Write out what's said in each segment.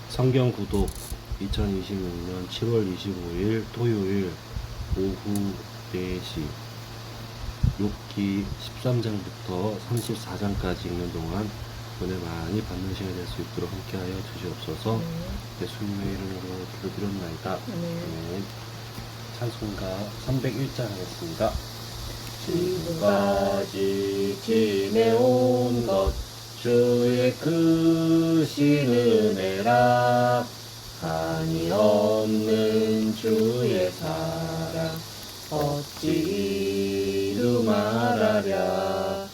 성경 구독 2026년 7월 25일 토요일 오후 4시 욥기 13장부터 34장까지 읽는 동안 은혜 많이 받는 시간이 될 수 있도록 함께하여 주시옵소서. 예수님의 이름으로 기도드렸나이다. 아멘. 찬송가 301장 하겠습니다. 지금까지 지내온 것 주의 크신 은혜라. 한이 없는 주의 사랑 어찌 이루 말하랴.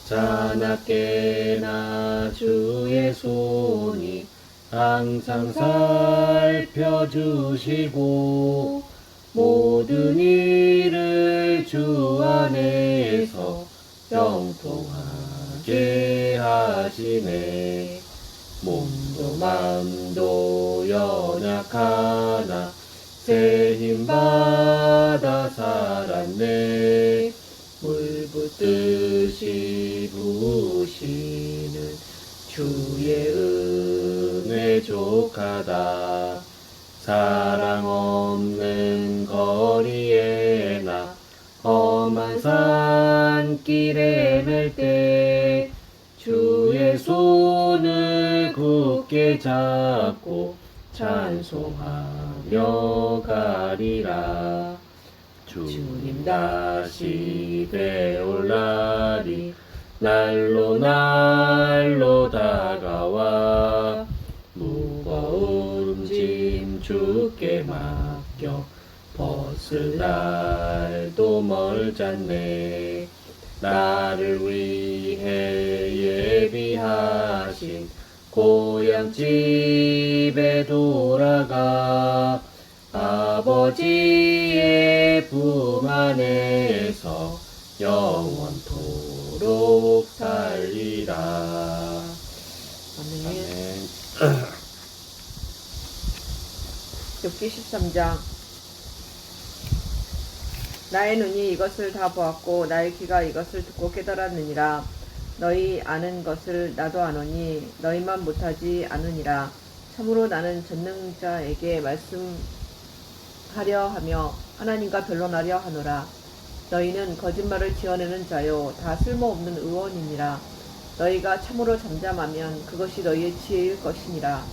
자나깨나 주의 손이 항상 살펴주시고 모든 일을 주 안에서 형통하게 하시네. 몸도 맘도 연약하나 새 힘받아 살았네. 물 붓듯이 부으시는 주의 은혜 족하다. 사랑 없는 거리에 나 험한 산길에 맬 때 주의 손을 굳게 잡고 찬송하며 가리라. 주님 다시 배올 날이 날로 날로 다가와 무거운 짐 주께 맡겨 벗을 날도 멀잖네. 나를 위해 예비하신 고향집에 돌아가 아버지의 품 안에서 영원토록 살리라. 아멘. 아멘. 욥기 13장. 나의 눈이 이것을 다 보았고 나의 귀가 이것을 듣고 깨달았느니라. 너희 아는 것을 나도 아노니 너희만 못하지 않으니라. 참으로 나는 전능자에게 말씀하려 하며 하나님과 변론하려 하노라. 너희는 거짓말을 지어내는 자요 다 쓸모없는 의원이니라. 너희가 참으로 잠잠하면 그것이 너희의 지혜일 것이니라.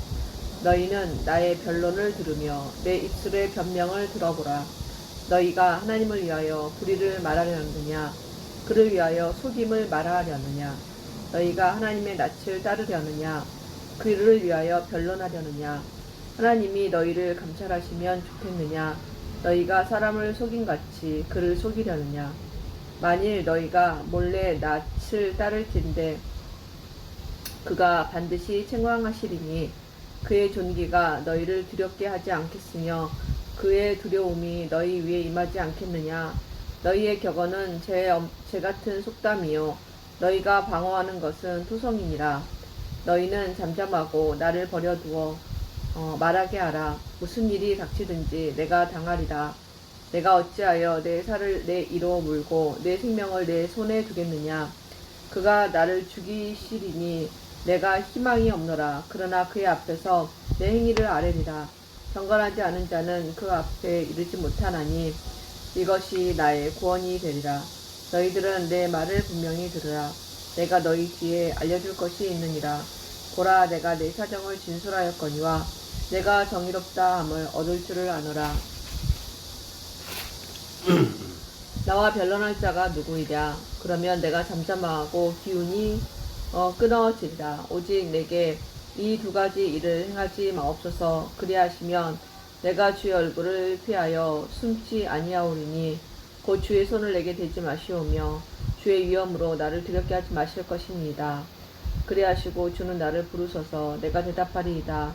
너희는 나의 변론을 들으며 내 입술의 변명을 들어보라. 너희가 하나님을 위하여 불의를 말하려느냐 그를 위하여 속임을 말하려느냐. 너희가 하나님의 낯을 따르려느냐 그를 위하여 변론하려느냐. 하나님이 너희를 감찰하시면 좋겠느냐. 너희가 사람을 속임같이 그를 속이려느냐. 만일 너희가 몰래 낯을 따를진대 그가 반드시 책망하시리니 그의 존귀가 너희를 두렵게 하지 않겠으며 그의 두려움이 너희 위에 임하지 않겠느냐. 너희의 격언은 재 같은 속담이요 너희가 방어하는 것은 토성이니라. 너희는 잠잠하고 나를 버려두어 말하게 하라. 무슨 일이 닥치든지 내가 당하리라. 내가 어찌하여 내 살을 내 이로 물고 내 생명을 내 손에 두겠느냐. 그가 나를 죽이시리니 내가 희망이 없노라. 그러나 그의 앞에서 내 행위를 아뢰리라. 경건하지 않은 자는 그 앞에 이르지 못하나니 이것이 나의 구원이 되리라. 너희들은 내 말을 분명히 들으라. 내가 너희 뒤에 알려줄 것이 있느니라. 보라, 내가 내 사정을 진술하였거니와 내가 정의롭다 함을 얻을 줄을 아노라. 나와 변론할 자가 누구이랴. 그러면 내가 잠잠하고 기운이 끊어지리라. 오직 내게 이 두 가지 일을 행하지 마옵소서. 그리하시면 내가 주의 얼굴을 피하여 숨지 아니하오리니 곧 주의 손을 내게 대지 마시오며 주의 위엄으로 나를 두렵게 하지 마실 것입니다. 그리하시고 주는 나를 부르소서. 내가 대답하리이다.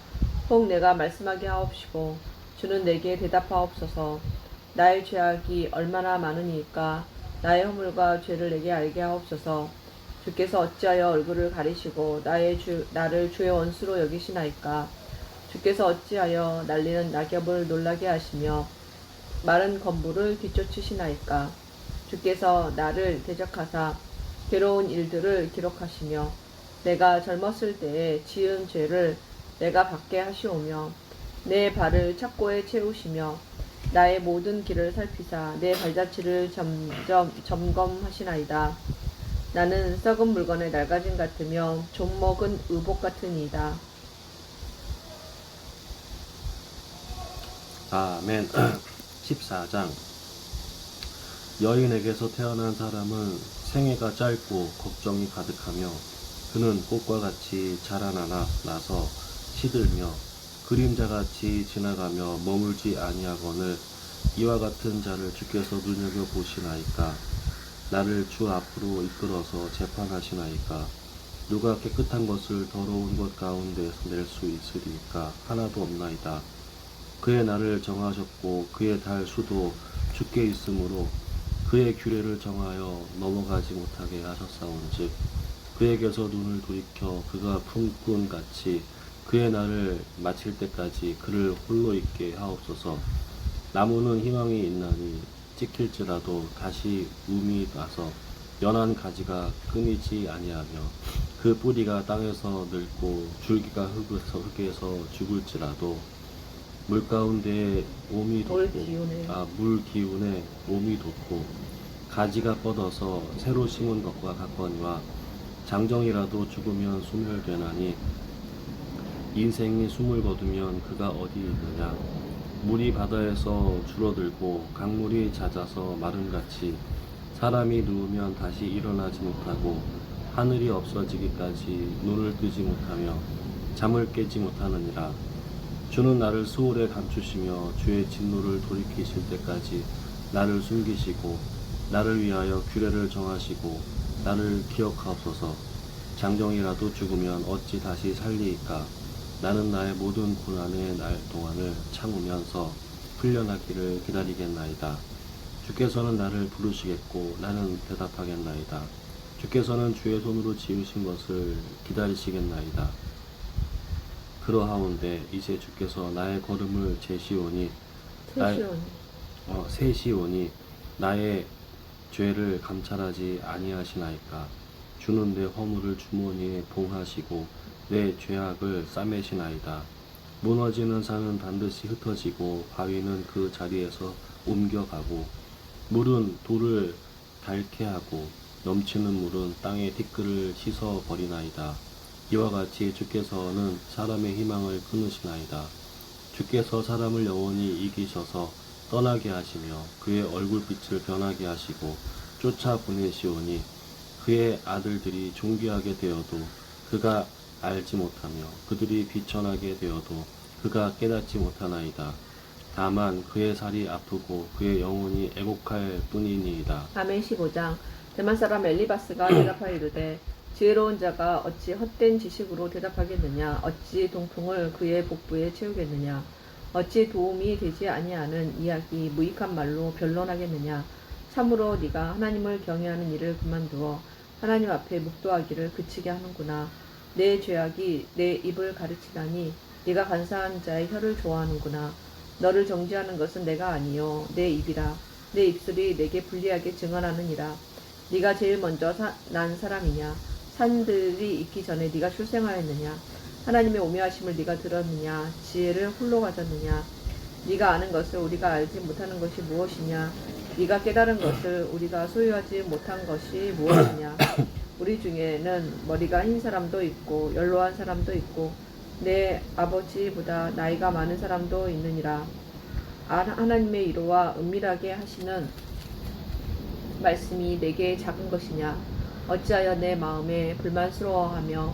혹 내가 말씀하게 하옵시고 주는 내게 대답하옵소서. 나의 죄악이 얼마나 많으니까 나의 허물과 죄를 내게 알게 하옵소서. 주께서 어찌하여 얼굴을 가리시고 나를 주의 원수로 여기시나이까. 주께서 어찌하여 날리는 낙엽을 놀라게 하시며 마른 건물을 뒤쫓으시나이까. 주께서 나를 대적하사 괴로운 일들을 기록하시며 내가 젊었을 때에 지은 죄를 내가 받게 하시오며 내 발을 착고에 채우시며 나의 모든 길을 살피사 내 발자취를 점검하시나이다. 나는 썩은 물건의 낡아짐 같으며 좀 먹은 의복 같으니이다. 아멘. 14장. 여인에게서 태어난 사람은 생애가 짧고 걱정이 가득하며 그는 꽃과 같이 자라나나 나서 시들며 그림자같이 지나가며 머물지 아니하거늘 이와 같은 자를 주께서 눈여겨보시나이까. 나를 주 앞으로 이끌어서 재판하시나이까. 누가 깨끗한 것을 더러운 것 가운데서 낼 수 있으리까. 하나도 없나이다. 그의 날을 정하셨고 그의 달 수도 주께 있으므로 그의 규례를 정하여 넘어가지 못하게 하셨사온즉 그에게서 눈을 돌이켜 그가 품꾼같이 그의 날을 마칠 때까지 그를 홀로 있게 하옵소서. 나무는 희망이 있나니 찍힐지라도 다시 움이 나서 연한 가지가 끊이지 아니하며 그 뿌리가 땅에서 늙고 줄기가 흙에서 죽을지라도 물 가운데에 옴이 돋고 물 기운에 옴이 돋고 가지가 뻗어서 새로 심은 것과 같거니와 장정이라도 죽으면 소멸되나니 인생이 숨을 거두면 그가 어디 있느냐. 물이 바다에서 줄어들고 강물이 잦아서 마름같이 사람이 누우면 다시 일어나지 못하고 하늘이 없어지기까지 눈을 뜨지 못하며 잠을 깨지 못하느니라. 주는 나를 수월에 감추시며 주의 진노를 돌이키실 때까지 나를 숨기시고 나를 위하여 규례를 정하시고 나를 기억하옵소서. 장정이라도 죽으면 어찌 다시 살리이까. 나는 나의 모든 고난의 날 동안을 참으면서 풀려나기를 기다리겠나이다. 주께서는 나를 부르시겠고 나는 대답하겠나이다. 주께서는 주의 손으로 지으신 것을 기다리시겠나이다. 그러하온데 이제 주께서 나의 걸음을 세시오니 나의 죄를 감찰하지 아니하시나이까. 주는 내 허물을 주머니에 봉하시고 내 죄악을 싸매시나이다. 무너지는 산은 반드시 흩어지고 바위는 그 자리에서 옮겨가고 물은 돌을 닳게 하고 넘치는 물은 땅의 티끌을 씻어버리나이다. 이와 같이 주께서는 사람의 희망을 끊으시나이다. 주께서 사람을 영원히 이기셔서 떠나게 하시며 그의 얼굴빛을 변하게 하시고 쫓아보내시오니 그의 아들들이 존귀하게 되어도 그가 알지 못하며 그들이 비천하게 되어도 그가 깨닫지 못하나이다. 다만 그의 살이 아프고 그의 영혼이 애곡할 뿐이니이다. 아멘. 15장. 대만 사람 엘리바스가 대답하여 이르되 지혜로운 자가 어찌 헛된 지식으로 대답하겠느냐. 어찌 동풍을 그의 복부에 채우겠느냐. 어찌 도움이 되지 아니하는 이야기 무익한 말로 변론하겠느냐. 참으로 네가 하나님을 경외하는 일을 그만두어 하나님 앞에 묵도하기를 그치게 하는구나. 내 죄악이 내 입을 가르치다니 네가 간사한 자의 혀를 좋아하는구나. 너를 정죄하는 것은 내가 아니요 내 입이라. 내 입술이 내게 불리하게 증언하느니라. 네가 제일 먼저 난 사람이냐. 산들이 있기 전에 네가 출생하였느냐. 하나님의 오묘하심을 네가 들었느냐. 지혜를 홀로 가졌느냐. 네가 아는 것을 우리가 알지 못하는 것이 무엇이냐. 네가 깨달은 것을 우리가 소유하지 못한 것이 무엇이냐. 우리 중에는 머리가 흰 사람도 있고 연로한 사람도 있고 내 아버지보다 나이가 많은 사람도 있느니라. 하나님의 이로와 은밀하게 하시는 말씀이 내게 작은 것이냐. 어찌하여 내 마음에 불만스러워하며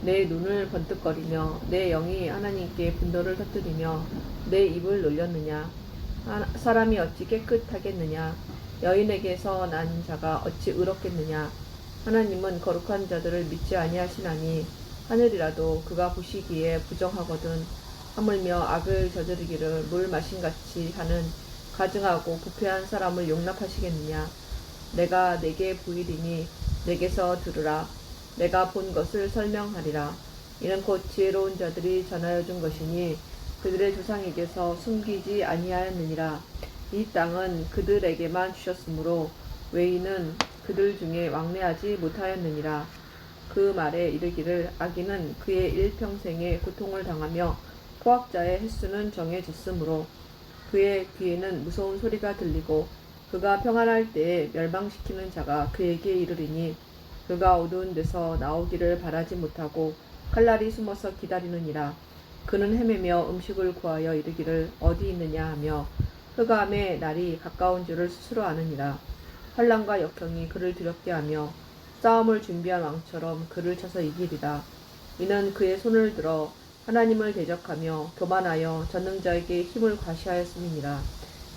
내 눈을 번뜩거리며 내 영이 하나님께 분노를 터뜨리며 내 입을 놀렸느냐. 사람이 어찌 깨끗하겠느냐. 여인에게서 난 자가 어찌 의롭겠느냐. 하나님은 거룩한 자들을 믿지 아니하시나니 하늘이라도 그가 보시기에 부정하거든. 하물며 악을 저지르기를 물 마신같이 하는 가증하고 부패한 사람을 용납하시겠느냐. 내가 내게 보이리니 내게서 들으라. 내가 본 것을 설명하리라. 이는 곧 지혜로운 자들이 전하여 준 것이니 그들의 조상에게서 숨기지 아니하였느니라. 이 땅은 그들에게만 주셨으므로 외인은 그들 중에 왕래하지 못하였느니라. 그 말에 이르기를 악인은 그의 일평생에 고통을 당하며 포악자의 횟수는 정해졌으므로 그의 귀에는 무서운 소리가 들리고 그가 평안할 때에 멸망시키는 자가 그에게 이르리니 그가 어두운 데서 나오기를 바라지 못하고 칼날이 숨어서 기다리느니라. 그는 헤매며 음식을 구하여 이르기를 어디 있느냐 하며 흑암의 날이 가까운 줄을 스스로 아느니라. 환난과 역경이 그를 두렵게 하며 싸움을 준비한 왕처럼 그를 쳐서 이기리라. 이는 그의 손을 들어 하나님을 대적하며 교만하여 전능자에게 힘을 과시하였음이니라.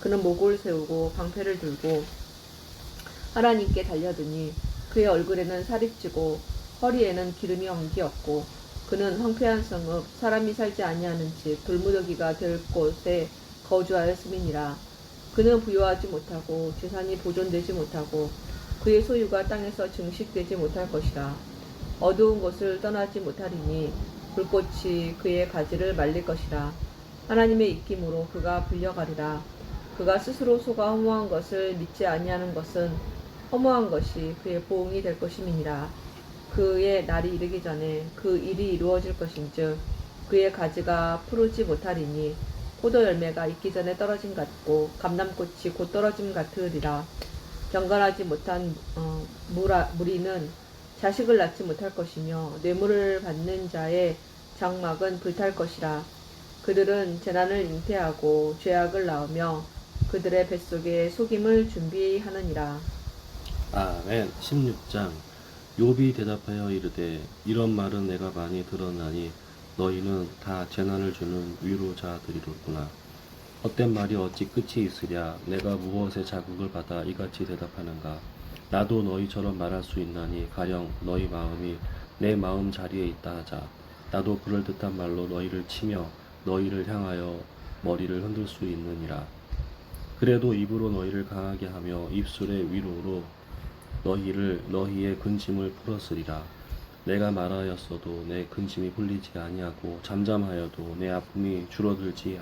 그는 목을 세우고 방패를 들고 하나님께 달려드니 그의 얼굴에는 살이 찌고 허리에는 기름이 엉기었고 그는 황폐한 성읍 사람이 살지 아니하는 집 돌무더기가 될 곳에 거주하였음이니라. 그는 부유하지 못하고 재산이 보존되지 못하고 그의 소유가 땅에서 증식되지 못할 것이라. 어두운 곳을 떠나지 못하리니 불꽃이 그의 가지를 말릴 것이라. 하나님의 입김으로 그가 불려가리라. 그가 스스로 속아 허무한 것을 믿지 아니하는 것은 허무한 것이 그의 보응이 될 것임이니라. 그의 날이 이르기 전에 그 일이 이루어질 것인즉 그의 가지가 푸르지 못하리니 포도 열매가 익기 전에 떨어짐 같고 감람꽃이 곧 떨어짐 같으리라. 경건하지 못한 무리는 자식을 낳지 못할 것이며 뇌물을 받는 자의 장막은 불탈 것이라. 그들은 재난을 잉태하고 죄악을 낳으며 그들의 뱃속에 속임을 준비하느니라. 아멘. 16장. 욥이 대답하여 이르되 이런 말은 내가 많이 들었나니 너희는 다 재난을 주는 위로자들이로구나. 헛된 말이 어찌 끝이 있으랴. 내가 무엇에 자극을 받아 이같이 대답하는가. 나도 너희처럼 말할 수 있나니 가령 너희 마음이 내 마음 자리에 있다 하자. 나도 그럴듯한 말로 너희를 치며 너희를 향하여 머리를 흔들 수 있느니라. 그래도 입으로 너희를 강하게 하며 입술의 위로로 너희의 근심을 풀었으리라. 내가 말하였어도 내 근심이 풀리지 아니하고 잠잠하여도 내 아픔이 줄어들지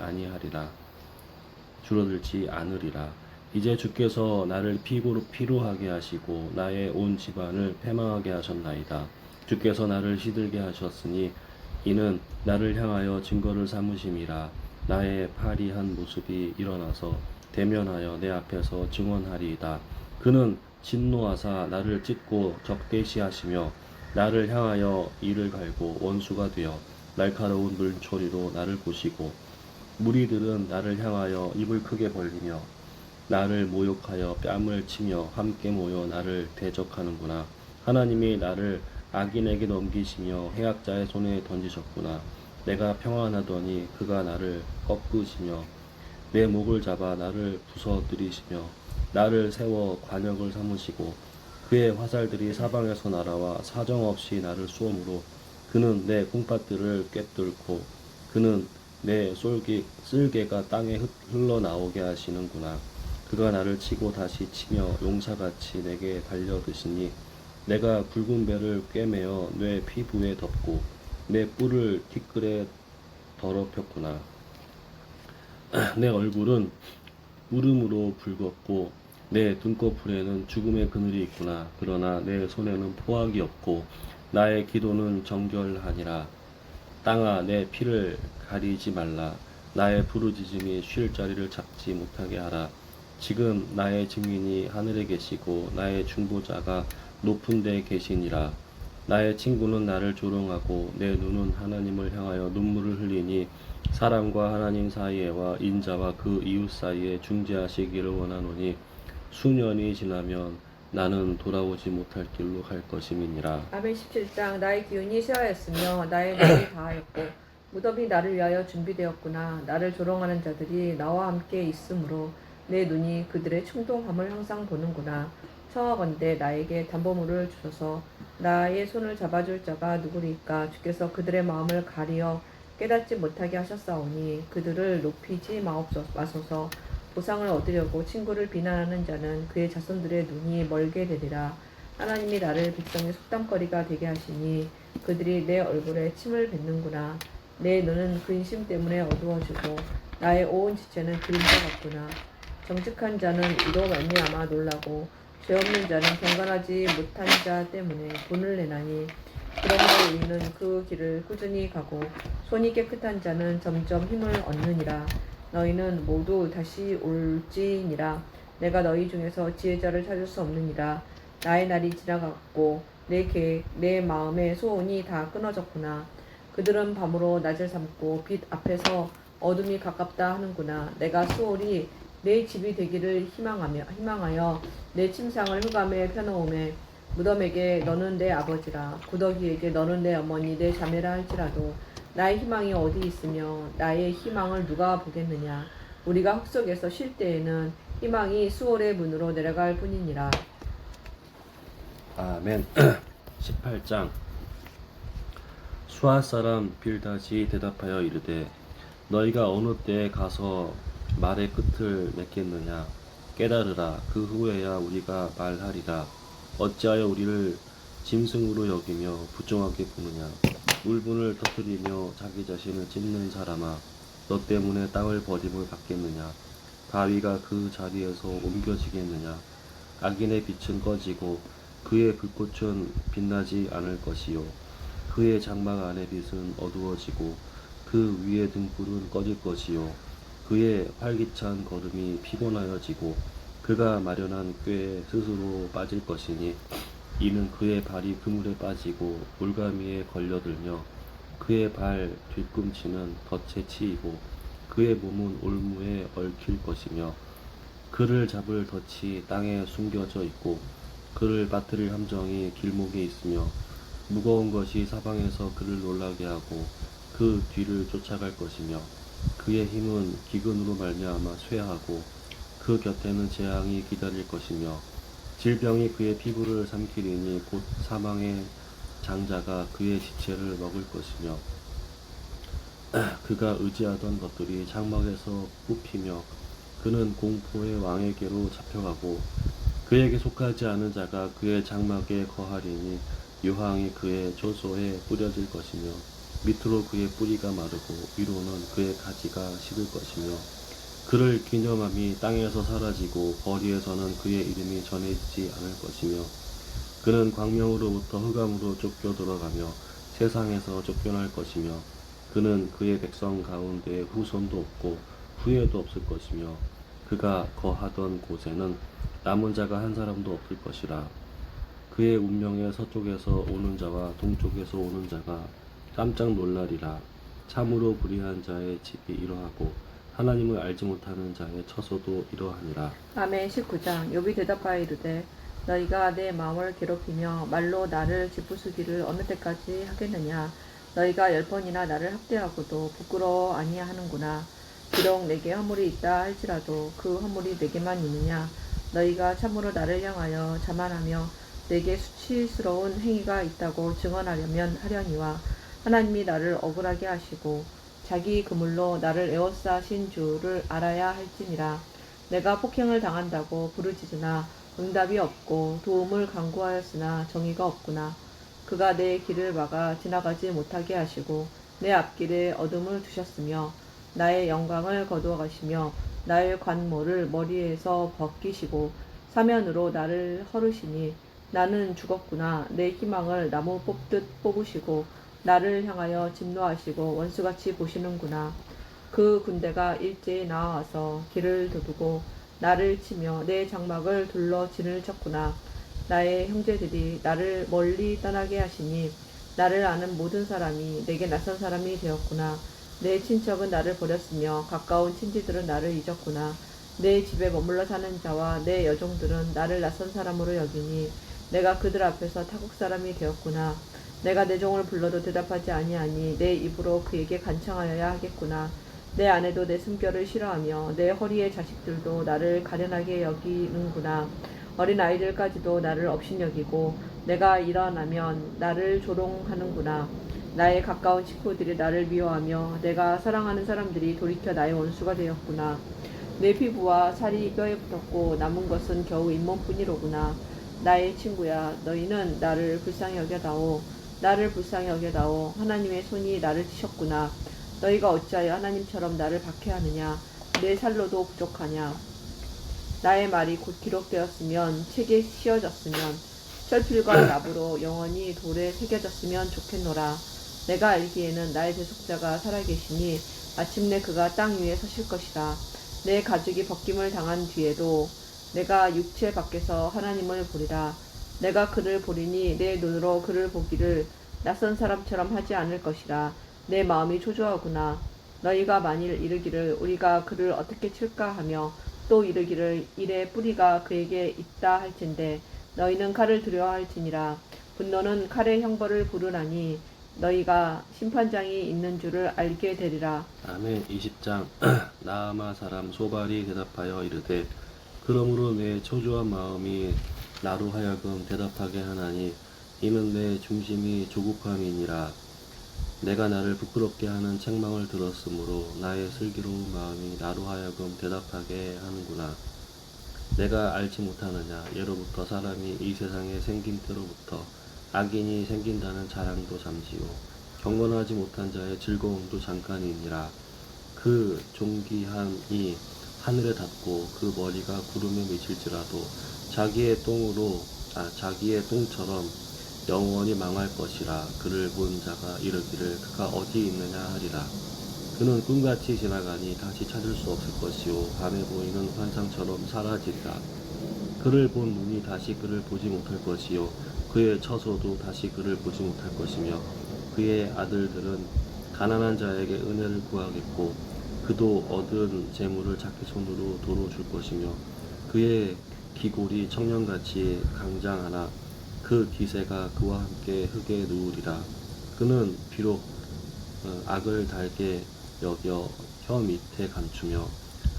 않으리라. 이제 주께서 나를 피로하게 하시고 나의 온 집안을 패망하게 하셨나이다. 주께서 나를 시들게 하셨으니 이는 나를 향하여 증거를 삼으심이라. 나의 팔이 한 모습이 일어나서 대면하여 내 앞에서 증언하리이다. 그는 진노하사 나를 찢고 적대시하시며 나를 향하여 이를 갈고 원수가 되어 날카로운 물초리로 나를 보시고 무리들은 나를 향하여 입을 크게 벌리며 나를 모욕하여 뺨을 치며 함께 모여 나를 대적하는구나. 하나님이 나를 악인에게 넘기시며 해악자의 손에 던지셨구나. 내가 평안하더니 그가 나를 꺾으시며 내 목을 잡아 나를 부서뜨리시며 나를 세워 관역을 삼으시고 그의 화살들이 사방에서 날아와 사정없이 나를 쏘므로 그는 내 콩팥들을 꿰뚫고 그는 내 쓸개가 땅에 흘러나오게 하시는구나. 그가 나를 치고 다시 치며 용사같이 내게 달려드시니 내가 굵은 배를 꿰매어 내 피부에 덮고 내 뿔을 티끌에 더럽혔구나. 내 얼굴은 울음으로 붉었고 내 등꺼풀에는 죽음의 그늘이 있구나. 그러나 내 손에는 포악이 없고 나의 기도는 정결하니라. 땅아 내 피를 가리지 말라. 나의 부르짖음이 쉴 자리를 잡지 못하게 하라. 지금 나의 증인이 하늘에 계시고 나의 중보자가 높은 데 계시니라. 나의 친구는 나를 조롱하고 내 눈은 하나님을 향하여 눈물을 흘리니 사람과 하나님 사이에와 인자와 그 이웃 사이에 중재하시기를 원하노니 수년이 지나면 나는 돌아오지 못할 길로 갈 것임이니라. 아멘. 17장. 나의 기운이 쇠하였으며 나의 몸이 다하였고 무덤이 나를 위하여 준비되었구나. 나를 조롱하는 자들이 나와 함께 있으므로 내 눈이 그들의 충동함을 항상 보는구나. 청하건대 나에게 담보물을 주소서. 나의 손을 잡아줄 자가 누구리까. 주께서 그들의 마음을 가리어 깨닫지 못하게 하셨사오니 그들을 높이지 마소서. 보상을 얻으려고 친구를 비난하는 자는 그의 자손들의 눈이 멀게 되리라. 하나님이 나를 백성의 속담거리가 되게 하시니 그들이 내 얼굴에 침을 뱉는구나. 내 눈은 근심 때문에 어두워지고 나의 온 지체는 그림자 같구나. 정직한 자는 이로 말미암아 놀라고 죄 없는 자는 경건하지 못한 자 때문에 분을 내나니 그러므로 우리는 그 길을 꾸준히 가고 손이 깨끗한 자는 점점 힘을 얻느니라. 너희는 모두 다시 올지니라. 내가 너희 중에서 지혜자를 찾을 수 없느니라. 나의 날이 지나갔고 내 계획, 내 마음의 소원이 다 끊어졌구나. 그들은 밤으로 낮을 삼고 빛 앞에서 어둠이 가깝다 하는구나. 내가 수월이 내 집이 되기를 희망하여 내 침상을 흑암에 펴놓음에 무덤에게 너는 내 아버지라 구더기에게 너는 내 어머니 내 자매라 할지라도 나의 희망이 어디 있으며 나의 희망을 누가 보겠느냐. 우리가 흙 속에서 쉴 때에는 희망이 수월의 문으로 내려갈 뿐이니라. 아멘. 18장. 수아 사람 빌닷이 대답하여 이르되 너희가 어느 때에 가서 말의 끝을 맺겠느냐. 깨달으라. 그 후에야 우리가 말하리라. 어찌하여 우리를 짐승으로 여기며 부정하게 보느냐. 울분을 터뜨리며 자기 자신을 찢는 사람아, 너 때문에 땅을 버림을 받겠느냐. 바위가 그 자리에서 옮겨지겠느냐. 악인의 빛은 꺼지고 그의 불꽃은 빛나지 않을 것이요. 그의 장막 안의 빛은 어두워지고 그 위의 등불은 꺼질 것이요. 그의 활기찬 걸음이 피곤하여지고 그가 마련한 꾀에 스스로 빠질 것이니 이는 그의 발이 그물에 빠지고 물가미에 걸려들며 그의 발 뒤꿈치는 덫에 치이고 그의 몸은 올무에 얽힐 것이며 그를 잡을 덫이 땅에 숨겨져 있고 그를 빠뜨릴 함정이 길목에 있으며 무거운 것이 사방에서 그를 놀라게 하고 그 뒤를 쫓아갈 것이며 그의 힘은 기근으로 말미암아 쇠하고 그 곁에는 재앙이 기다릴 것이며 질병이 그의 피부를 삼키리니 곧 사망의 장자가 그의 시체를 먹을 것이며 그가 의지하던 것들이 장막에서 뽑히며 그는 공포의 왕에게로 잡혀가고 그에게 속하지 않은 자가 그의 장막에 거하리니 유황이 그의 조소에 뿌려질 것이며 밑으로 그의 뿌리가 마르고 위로는 그의 가지가 식을 것이며 그를 기념함이 땅에서 사라지고 거리에서는 그의 이름이 전해지지 않을 것이며 그는 광명으로부터 흑암으로 쫓겨 들어가며 세상에서 쫓겨날 것이며 그는 그의 백성 가운데 후손도 없고 후예도 없을 것이며 그가 거하던 곳에는 남은 자가 한 사람도 없을 것이라. 그의 운명의 서쪽에서 오는 자와 동쪽에서 오는 자가 깜짝 놀라리라. 참으로 불의한 자의 집이 이러하고 하나님을 알지 못하는 자의 처소도 이러하니라. 아멘. 19장. 욥이 대답하여 이르되 너희가 내 마음을 괴롭히며 말로 나를 짓부수기를 어느 때까지 하겠느냐. 너희가 10번이나 나를 학대하고도 부끄러워 아니하는구나. 비록 내게 허물이 있다 할지라도 그 허물이 내게만 있느냐. 너희가 참으로 나를 향하여 자만하며 내게 수치스러운 행위가 있다고 증언하려면 하려니와 하나님이 나를 억울하게 하시고 자기 그물로 나를 에워싸신 줄을 알아야 할지니라. 내가 폭행을 당한다고 부르짖으나 응답이 없고 도움을 간구하였으나 정의가 없구나. 그가 내 길을 막아 지나가지 못하게 하시고 내 앞길에 어둠을 두셨으며 나의 영광을 거두어 가시며 나의 관모를 머리에서 벗기시고 사면으로 나를 헐으시니 나는 죽었구나. 내 희망을 나무 뽑듯 뽑으시고 나를 향하여 진노하시고 원수같이 보시는구나. 그 군대가 일제히 나와서 길을 도두고 나를 치며 내 장막을 둘러 진을 쳤구나. 나의 형제들이 나를 멀리 떠나게 하시니 나를 아는 모든 사람이 내게 낯선 사람이 되었구나. 내 친척은 나를 버렸으며 가까운 친지들은 나를 잊었구나. 내 집에 머물러 사는 자와 내 여종들은 나를 낯선 사람으로 여기니 내가 그들 앞에서 타국 사람이 되었구나. 내가 내 종을 불러도 대답하지 아니하니 내 입으로 그에게 간청하여야 하겠구나. 내 아내도 내 숨결을 싫어하며 내 허리의 자식들도 나를 가련하게 여기는구나. 어린 아이들까지도 나를 업신여기고 내가 일어나면 나를 조롱하는구나. 나의 가까운 친구들이 나를 미워하며 내가 사랑하는 사람들이 돌이켜 나의 원수가 되었구나. 내 피부와 살이 뼈에 붙었고 남은 것은 겨우 잇몸뿐이로구나. 나의 친구야, 너희는 나를 불쌍히 여겨다오. 나를 불쌍히 여겨다오. 하나님의 손이 나를 치셨구나. 너희가 어찌하여 하나님처럼 나를 박해하느냐. 내 살로도 부족하냐. 나의 말이 곧 기록되었으면 책에 씌어졌으면 철필과 납으로 영원히 돌에 새겨졌으면 좋겠노라. 내가 알기에는 나의 대속자가 살아계시니 마침내 그가 땅 위에 서실 것이라. 내 가죽이 벗김을 당한 뒤에도 내가 육체 밖에서 하나님을 보리라. 내가 그를 보리니 내 눈으로 그를 보기를 낯선 사람처럼 하지 않을 것이라. 내 마음이 초조하구나. 너희가 만일 이르기를 우리가 그를 어떻게 칠까 하며 또 이르기를 이래 뿌리가 그에게 있다 할진대 너희는 칼을 두려워할지니라. 분노는 칼의 형벌을 부르나니 너희가 심판장이 있는 줄을 알게 되리라. 아멘. 20장 나아마 사람 소발이 대답하여 이르되 그러므로 내 초조한 마음이 나로 하여금 대답하게 하나니 이는 내 중심이 조급함이니라. 내가 나를 부끄럽게 하는 책망을 들었으므로 나의 슬기로운 마음이 나로 하여금 대답하게 하는구나. 내가 알지 못하느냐. 예로부터 사람이 이 세상에 생긴 때로부터 악인이 생긴다는 자랑도 잠시요 경건하지 못한 자의 즐거움도 잠깐이니라. 그 존귀함이 하늘에 닿고 그 머리가 구름에 미칠지라도 자기의 똥처럼 영원히 망할 것이라. 그를 본 자가 이르기를 그가 어디 있느냐 하리라. 그는 꿈같이 지나가니 다시 찾을 수 없을 것이요 밤에 보이는 환상처럼 사라지리라. 그를 본 눈이 다시 그를 보지 못할 것이요 그의 처소도 다시 그를 보지 못할 것이며 그의 아들들은 가난한 자에게 은혜를 구하겠고 그도 얻은 재물을 자기 손으로 도로 줄 것이며 그의 기골이 청년같이 강장하나 그 기세가 그와 함께 흙에 누우리라. 그는 비록 악을 달게 여겨 혀 밑에 감추며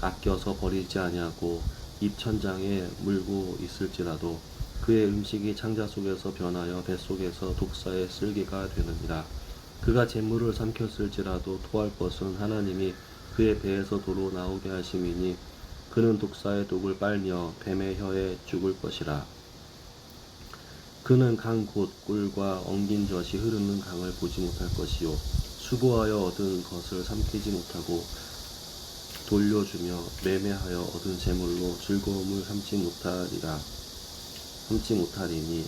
아껴서 버리지 아니하고 입천장에 물고 있을지라도 그의 음식이 창자 속에서 변하여 뱃속에서 독사의 쓸개가 되느니라. 그가 재물을 삼켰을지라도 토할 것은 하나님이 그의 배에서 도로 나오게 하심이니 그는 독사의 독을 빨며 뱀의 혀에 죽을 것이라. 그는 강 곧 꿀과 엉긴 젖이 흐르는 강을 보지 못할 것이요 수고하여 얻은 것을 삼키지 못하고 돌려주며 매매하여 얻은 재물로 즐거움을 삼지 못하리니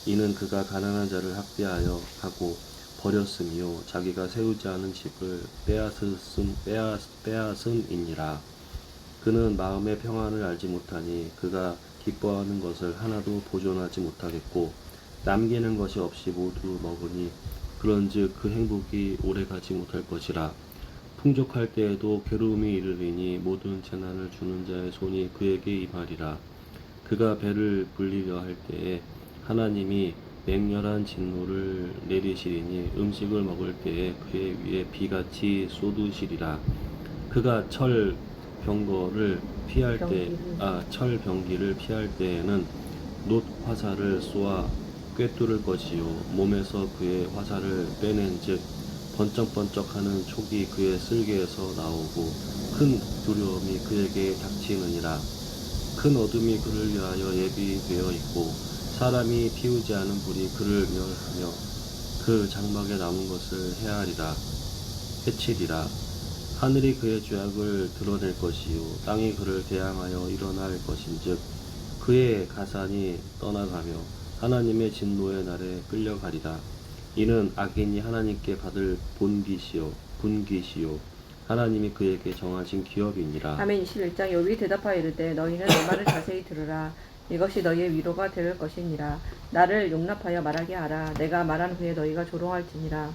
이는 그가 가난한 자를 학대하여 하고 버렸으며 자기가 세우지 않은 집을 빼앗음이니라. 그는 마음의 평안을 알지 못하니 그가 기뻐하는 것을 하나도 보존하지 못하겠고 남기는 것이 없이 모두 먹으니 그런즉 그 행복이 오래가지 못할 것이라. 풍족할 때에도 괴로움이 이르리니 모든 재난을 주는 자의 손이 그에게 임하리라. 그가 배를 불리려 할 때에 하나님이 맹렬한 진노를 내리시리니 음식을 먹을 때에 그의 위에 비같이 쏟으시리라. 그가 철 병기를 피할 때에는 놋 화살을 쏘아 꿰뚫을 것이요 몸에서 그의 화살을 빼낸즉 번쩍번쩍하는 촉이 그의 쓸개에서 나오고 큰 두려움이 그에게 닥치느니라. 큰 어둠이 그를 위하여 예비되어 있고 사람이 피우지 않은 불이 그를 멸하며 그 장막에 남은 것을 해치리라. 하늘이 그의 죄악을 드러낼 것이요 땅이 그를 대항하여 일어날 것인즉 그의 가산이 떠나가며 하나님의 진노의 날에 끌려가리라. 이는 악인이 하나님께 받을 분기시요 하나님이 그에게 정하신 기업이니라. 아멘. 21장 욥이 대답하여 이르되 너희는 내 말을 자세히 들으라. 이것이 너희의 위로가 될 것이니라. 나를 용납하여 말하게 하라. 내가 말한 후에 너희가 조롱할지니라.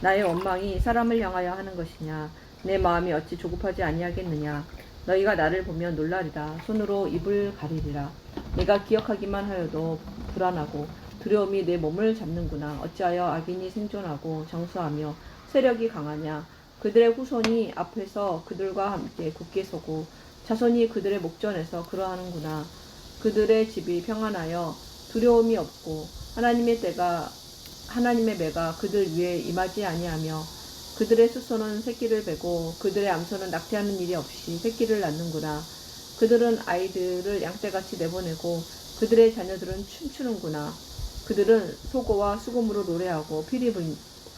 나의 원망이 사람을 향하여 하는 것이냐. 내 마음이 어찌 조급하지 아니하겠느냐. 너희가 나를 보면 놀라리라. 손으로 입을 가리리라. 내가 기억하기만 하여도 불안하고 두려움이 내 몸을 잡는구나. 어찌하여 악인이 생존하고 장수하며 세력이 강하냐. 그들의 후손이 앞에서 그들과 함께 굳게 서고 자손이 그들의 목전에서 그러하는구나. 그들의 집이 평안하여 두려움이 없고 하나님의 매가 그들 위에 임하지 아니하며 그들의 수소는 새끼를 베고 그들의 암소는 낙태하는 일이 없이 새끼를 낳는구나. 그들은 아이들을 양떼같이 내보내고 그들의 자녀들은 춤추는구나. 그들은 소고와 수금으로 노래하고 피리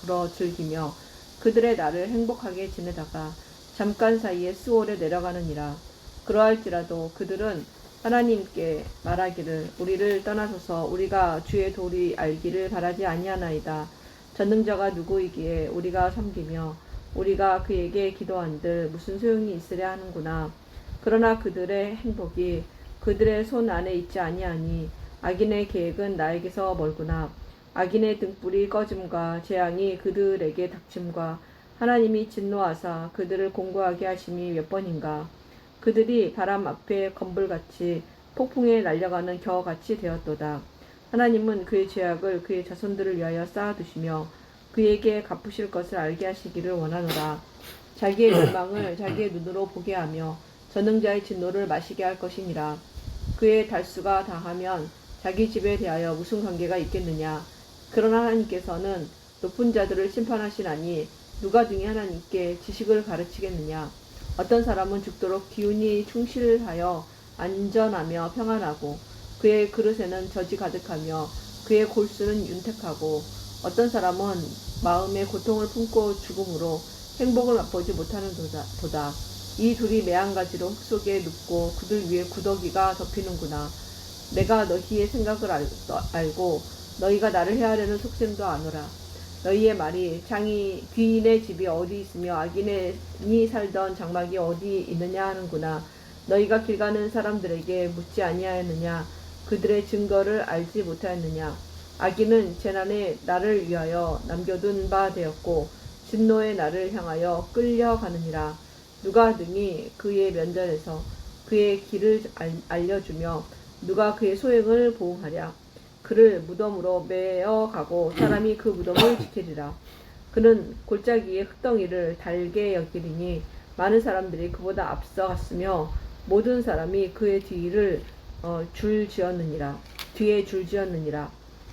불어 즐기며 그들의 날을 행복하게 지내다가 잠깐 사이에 스올에 내려가느니라. 그러할지라도 그들은 하나님께 말하기를 우리를 떠나소서 우리가 주의 도리 알기를 바라지 아니하나이다. 전능자가 누구이기에 우리가 섬기며 우리가 그에게 기도한들 무슨 소용이 있으랴 하는구나. 그러나 그들의 행복이 그들의 손 안에 있지 아니하니 악인의 계획은 나에게서 멀구나. 악인의 등불이 꺼짐과 재앙이 그들에게 닥침과 하나님이 진노하사 그들을 공고하게 하심이 몇 번인가. 그들이 바람 앞에 건불같이 폭풍에 날려가는 겨같이 되었도다. 하나님은 그의 죄악을 그의 자손들을 위하여 쌓아두시며 그에게 갚으실 것을 알게 하시기를 원하노라. 자기의 멸망을 자기의 눈으로 보게 하며 전능자의 진노를 마시게 할 것이니라. 그의 달수가 다하면 자기 집에 대하여 무슨 관계가 있겠느냐. 그러나 하나님께서는 높은 자들을 심판하시나니 누가 등이 하나님께 지식을 가르치겠느냐. 어떤 사람은 죽도록 기운이 충실하여 안전하며 평안하고 그의 그릇에는 젖이 가득하며 그의 골수는 윤택하고 어떤 사람은 마음에 고통을 품고 죽음으로 행복을 맛보지 못하는 도다. 이 둘이 매한가지로 흙 속에 눕고 그들 위에 구더기가 덮이는구나. 내가 너희의 생각을 알고 너희가 나를 헤아려는 속셈도 아노라. 너희의 말이 귀인의 집이 어디 있으며 악인이 살던 장막이 어디 있느냐 하는구나. 너희가 길 가는 사람들에게 묻지 아니하였느냐. 그들의 증거를 알지 못하였느냐. 악인은 재난에 나를 위하여 남겨둔 바 되었고 진노의 나를 향하여 끌려가느니라. 누가 등이 그의 면전에서 그의 길을 알려주며 누가 그의 소행을 보응하랴. 그를 무덤으로 메어가고 사람이 그 무덤을 지키리라. 그는 골짜기의 흙덩이를 달게 여기리니 많은 사람들이 그보다 앞서갔으며 모든 사람이 그의 뒤에 줄 지었느니라.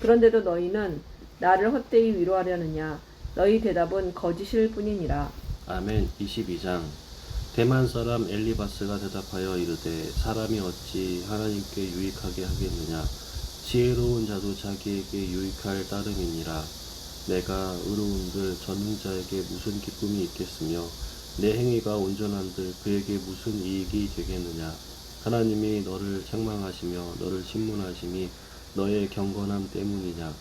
그런데도 너희는 나를 헛되이 위로하려느냐. 너희 대답은 거짓일 뿐이니라. 아멘. 22장. 대만 사람 엘리바스가 대답하여 이르되 사람이 어찌 하나님께 유익하게 하겠느냐. 지혜로운 자도 자기에게 유익할 따름이니라. 내가 의로운들 전능자에게 무슨 기쁨이 있겠으며 내 행위가 온전한들 그에게 무슨 이익이 되겠느냐. 하나님이 너를 책망하시며 너를 신문하심이 너의 경건함 때문이냐.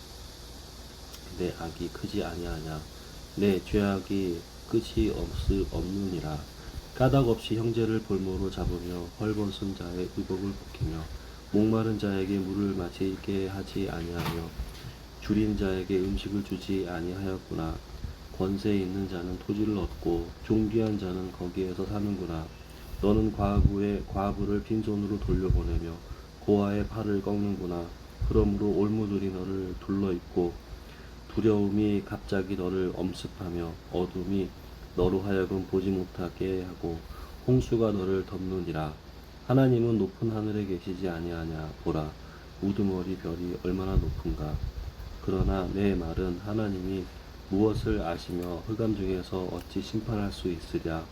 내 악이 크지 아니하냐. 내 죄악이 끝이 없느니라. 까닭 없이 형제를 볼모로 잡으며 헐벗은 자의 의복을 벗기며 목마른 자에게 물을 마시게 하지 아니하며 줄인 자에게 음식을 주지 아니하였구나. 권세 있는 자는 토지를 얻고 존귀한 자는 거기에서 사는구나. 너는 과부를 빈손으로 돌려보내며 고아의 팔을 꺾는구나. 그러므로 올무들이 너를 둘러있고 두려움이 갑자기 너를 엄습하며 어둠이 너로 하여금 보지 못하게 하고 홍수가 너를 덮느니라. 하나님은 높은 하늘에 계시지 아니하냐. 보라, 우두머리 별이 얼마나 높은가. 그러나 내 말은 하나님이 무엇을 아시며 흑암 중에서 어찌 심판할 수 있으랴.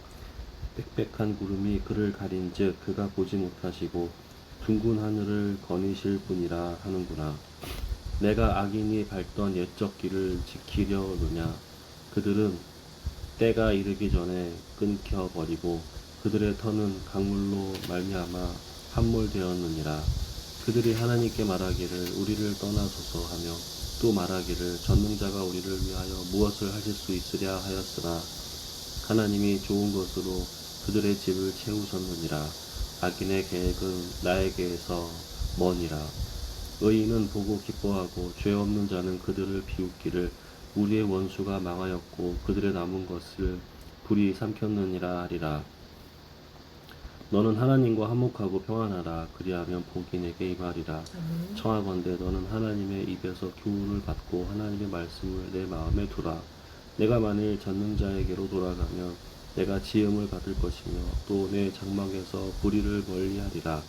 빽빽한 구름이 그를 가린즉 그가 보지 못하시고 둥근 하늘을 거니실 뿐이라 하는구나. 내가 악인이 밟던 옛적 길을 지키려느냐. 그들은 때가 이르기 전에 끊겨버리고 그들의 터는 강물로 말미암아 함몰되었느니라. 그들이 하나님께 말하기를 우리를 떠나소서 하며 또 말하기를 전능자가 우리를 위하여 무엇을 하실 수 있으랴 하였으나 하나님이 좋은 것으로 그들의 집을 채우셨느니라. 악인의 계획은 나에게서 머니라. 의인은 보고 기뻐하고 죄 없는 자는 그들을 비웃기를 우리의 원수가 망하였고 그들의 남은 것을 불이 삼켰느니라 하리라. 너는 하나님과 화목하고 평안하라. 그리하면 복이 내게 임하리라. 청하건대 너는 하나님의 입에서 교훈을 받고 하나님의 말씀을 내 마음에 두라. 내가 만일 전능자에게로 돌아가면 내가 지음을 받을 것이며 또 내 장막에서 불의를 멀리하리라.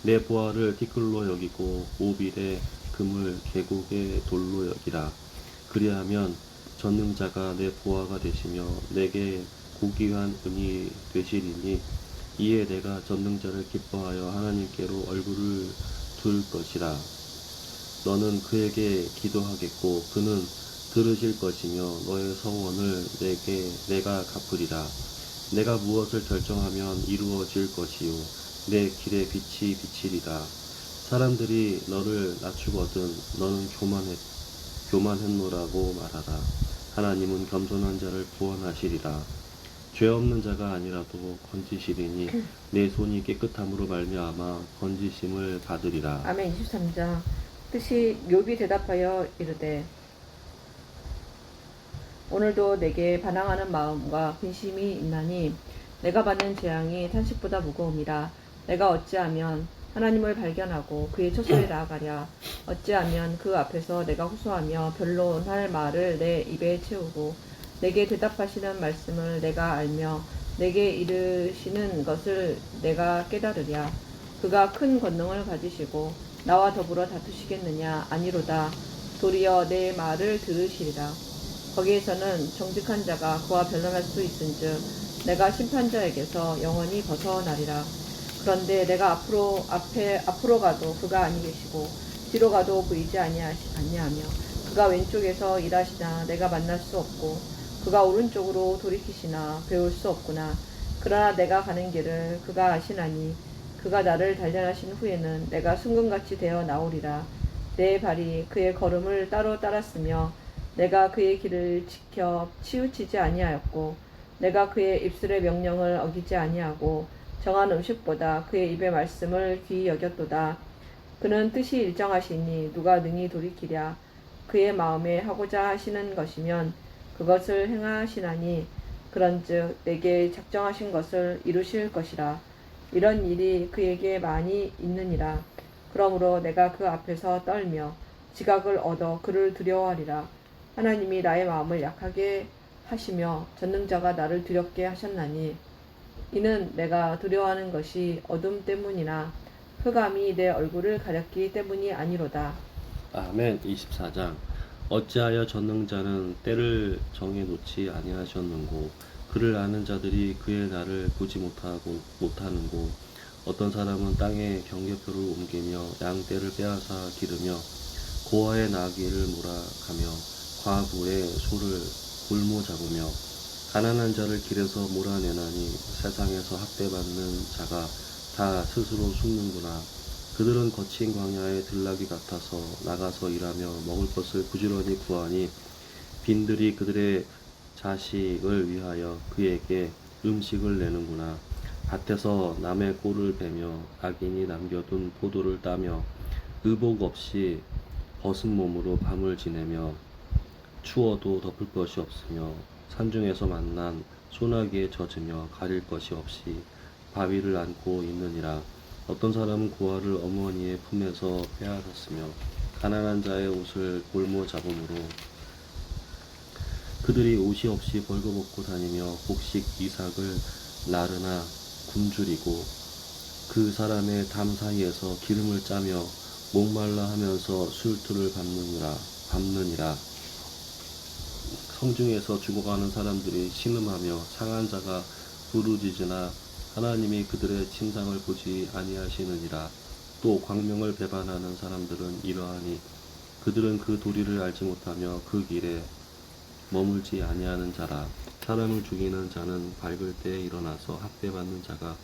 내 보화를 티끌로 여기고 오빌의 금을 계곡의 돌로 여기라. 그리하면 전능자가 내 보화가 되시며 내게 고귀한 은이 되시리니 이에 내가 전능자를 기뻐하여 하나님께로 얼굴을 둘 것이라. 너는 그에게 기도하겠고 그는 들으실 것이며 너의 성원을 내가 갚으리라. 내가 무엇을 결정하면 이루어질 것이요 내 길의 빛이 비치리라. 사람들이 너를 낮추거든 너는 교만했노라고 말하라. 하나님은 겸손한 자를 구원하시리라. 죄 없는 자가 아니라도 건지시리니 내 손이 깨끗함으로 말미암아 건지심을 받으리라. 아멘. 23장. 뜻이 욥이 대답하여 이르되 오늘도 내게 반항하는 마음과 근심이 있나니 내가 받는 재앙이 탄식보다 무거움이라. 내가 어찌하면 하나님을 발견하고 그의 처소에 나아가랴. 어찌하면 그 앞에서 내가 호소하며 변론할 말을 내 입에 채우고 내게 대답하시는 말씀을 내가 알며 내게 이르시는 것을 내가 깨달으랴. 그가 큰 권능을 가지시고 나와 더불어 다투시겠느냐? 아니로다. 도리어 내 말을 들으시리라. 거기에서는 정직한 자가 그와 변론할 수 있은즉 내가 심판자에게서 영원히 벗어나리라. 그런데 내가 앞으로 가도 그가 아니 계시고 뒤로 가도 보이지 아니하며 그가 왼쪽에서 일하시나 내가 만날 수 없고 그가 오른쪽으로 돌이키시나 배울 수 없구나. 그러나 내가 가는 길을 그가 아시나니 그가 나를 단련하신 후에는 내가 순금같이 되어 나오리라. 내 발이 그의 걸음을 따로 따랐으며 내가 그의 길을 지켜 치우치지 아니하였고 내가 그의 입술의 명령을 어기지 아니하고 정한 음식보다 그의 입의 말씀을 귀히 여겼도다. 그는 뜻이 일정하시니 누가 능히 돌이키랴. 그의 마음에 하고자 하시는 것이면 그것을 행하시나니 그런즉 내게 작정하신 것을 이루실 것이라. 이런 일이 그에게 많이 있느니라. 그러므로 내가 그 앞에서 떨며 지각을 얻어 그를 두려워하리라. 하나님이 나의 마음을 약하게 하시며 전능자가 나를 두렵게 하셨나니 이는 내가 두려워하는 것이 어둠 때문이나 흑암이 내 얼굴을 가렸기 때문이 아니로다. 아멘. 24장. 어찌하여 전능자는 때를 정해놓지 아니하셨는고 그를 아는 자들이 그의 날을 보지 못하는고 어떤 사람은 땅에 경계표를 옮기며 양떼를 빼앗아 기르며 고아의 나귀를 몰아가며 과부의 소를 골모 잡으며 가난한 자를 길에서 몰아내나니 세상에서 학대받는 자가 다 스스로 숨는구나. 그들은 거친 광야의 들나귀 같아서 나가서 일하며 먹을 것을 부지런히 구하니 빈들이 그들의 자식을 위하여 그에게 음식을 내는구나. 밭에서 남의 꼴을 베며 악인이 남겨둔 포도를 따며 의복 없이 벗은 몸으로 밤을 지내며 추워도 덮을 것이 없으며 산중에서 만난 소나기에 젖으며 가릴 것이 없이 바위를 안고 있느니라. 어떤 사람은 고아를 어머니의 품에서 빼앗았으며 가난한 자의 옷을 골모 잡음으로 그들이 옷이 없이 벌거벗고 다니며 곡식 이삭을 나르나 굶주리고 그 사람의 담 사이에서 기름을 짜며 목말라 하면서 술투를 밟느니라. 성중에서 죽어가는 사람들이 신음하며 상한 자가 부르짖으나 하나님이 그들의 침상을 보지 아니하시느니라. 또 광명을 배반하는 사람들은 이러하니 그들은 그 도리를 알지 못하며 그 길에 머물지 아니하는 자라. 사람을 죽이는 자는 밝을 때에 일어나서 학대받는 자가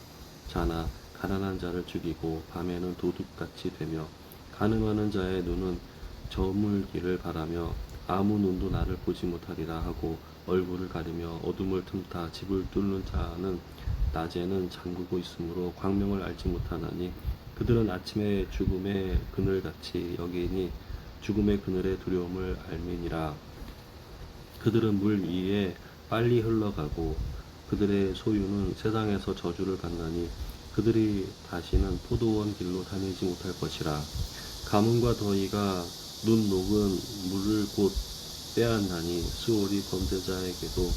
자나 가난한 자를 죽이고 밤에는 도둑같이 되며 간음하는 자의 눈은 저물기를 바라며 아무 눈도 나를 보지 못하리라 하고 얼굴을 가리며 어둠을 틈타 집을 뚫는 자는 낮에는 잠그고 있으므로 광명을 알지 못하나니 그들은 아침에 죽음의 그늘같이 여기니 죽음의 그늘의 두려움을 알미니라. 그들은 물 위에 빨리 흘러가고 그들의 소유는 세상에서 저주를 받나니 그들이 다시는 포도원 길로 다니지 못할 것이라. 가뭄과 더위가 눈 녹은 물을 곧 빼앗나니 수월이 범죄자에게도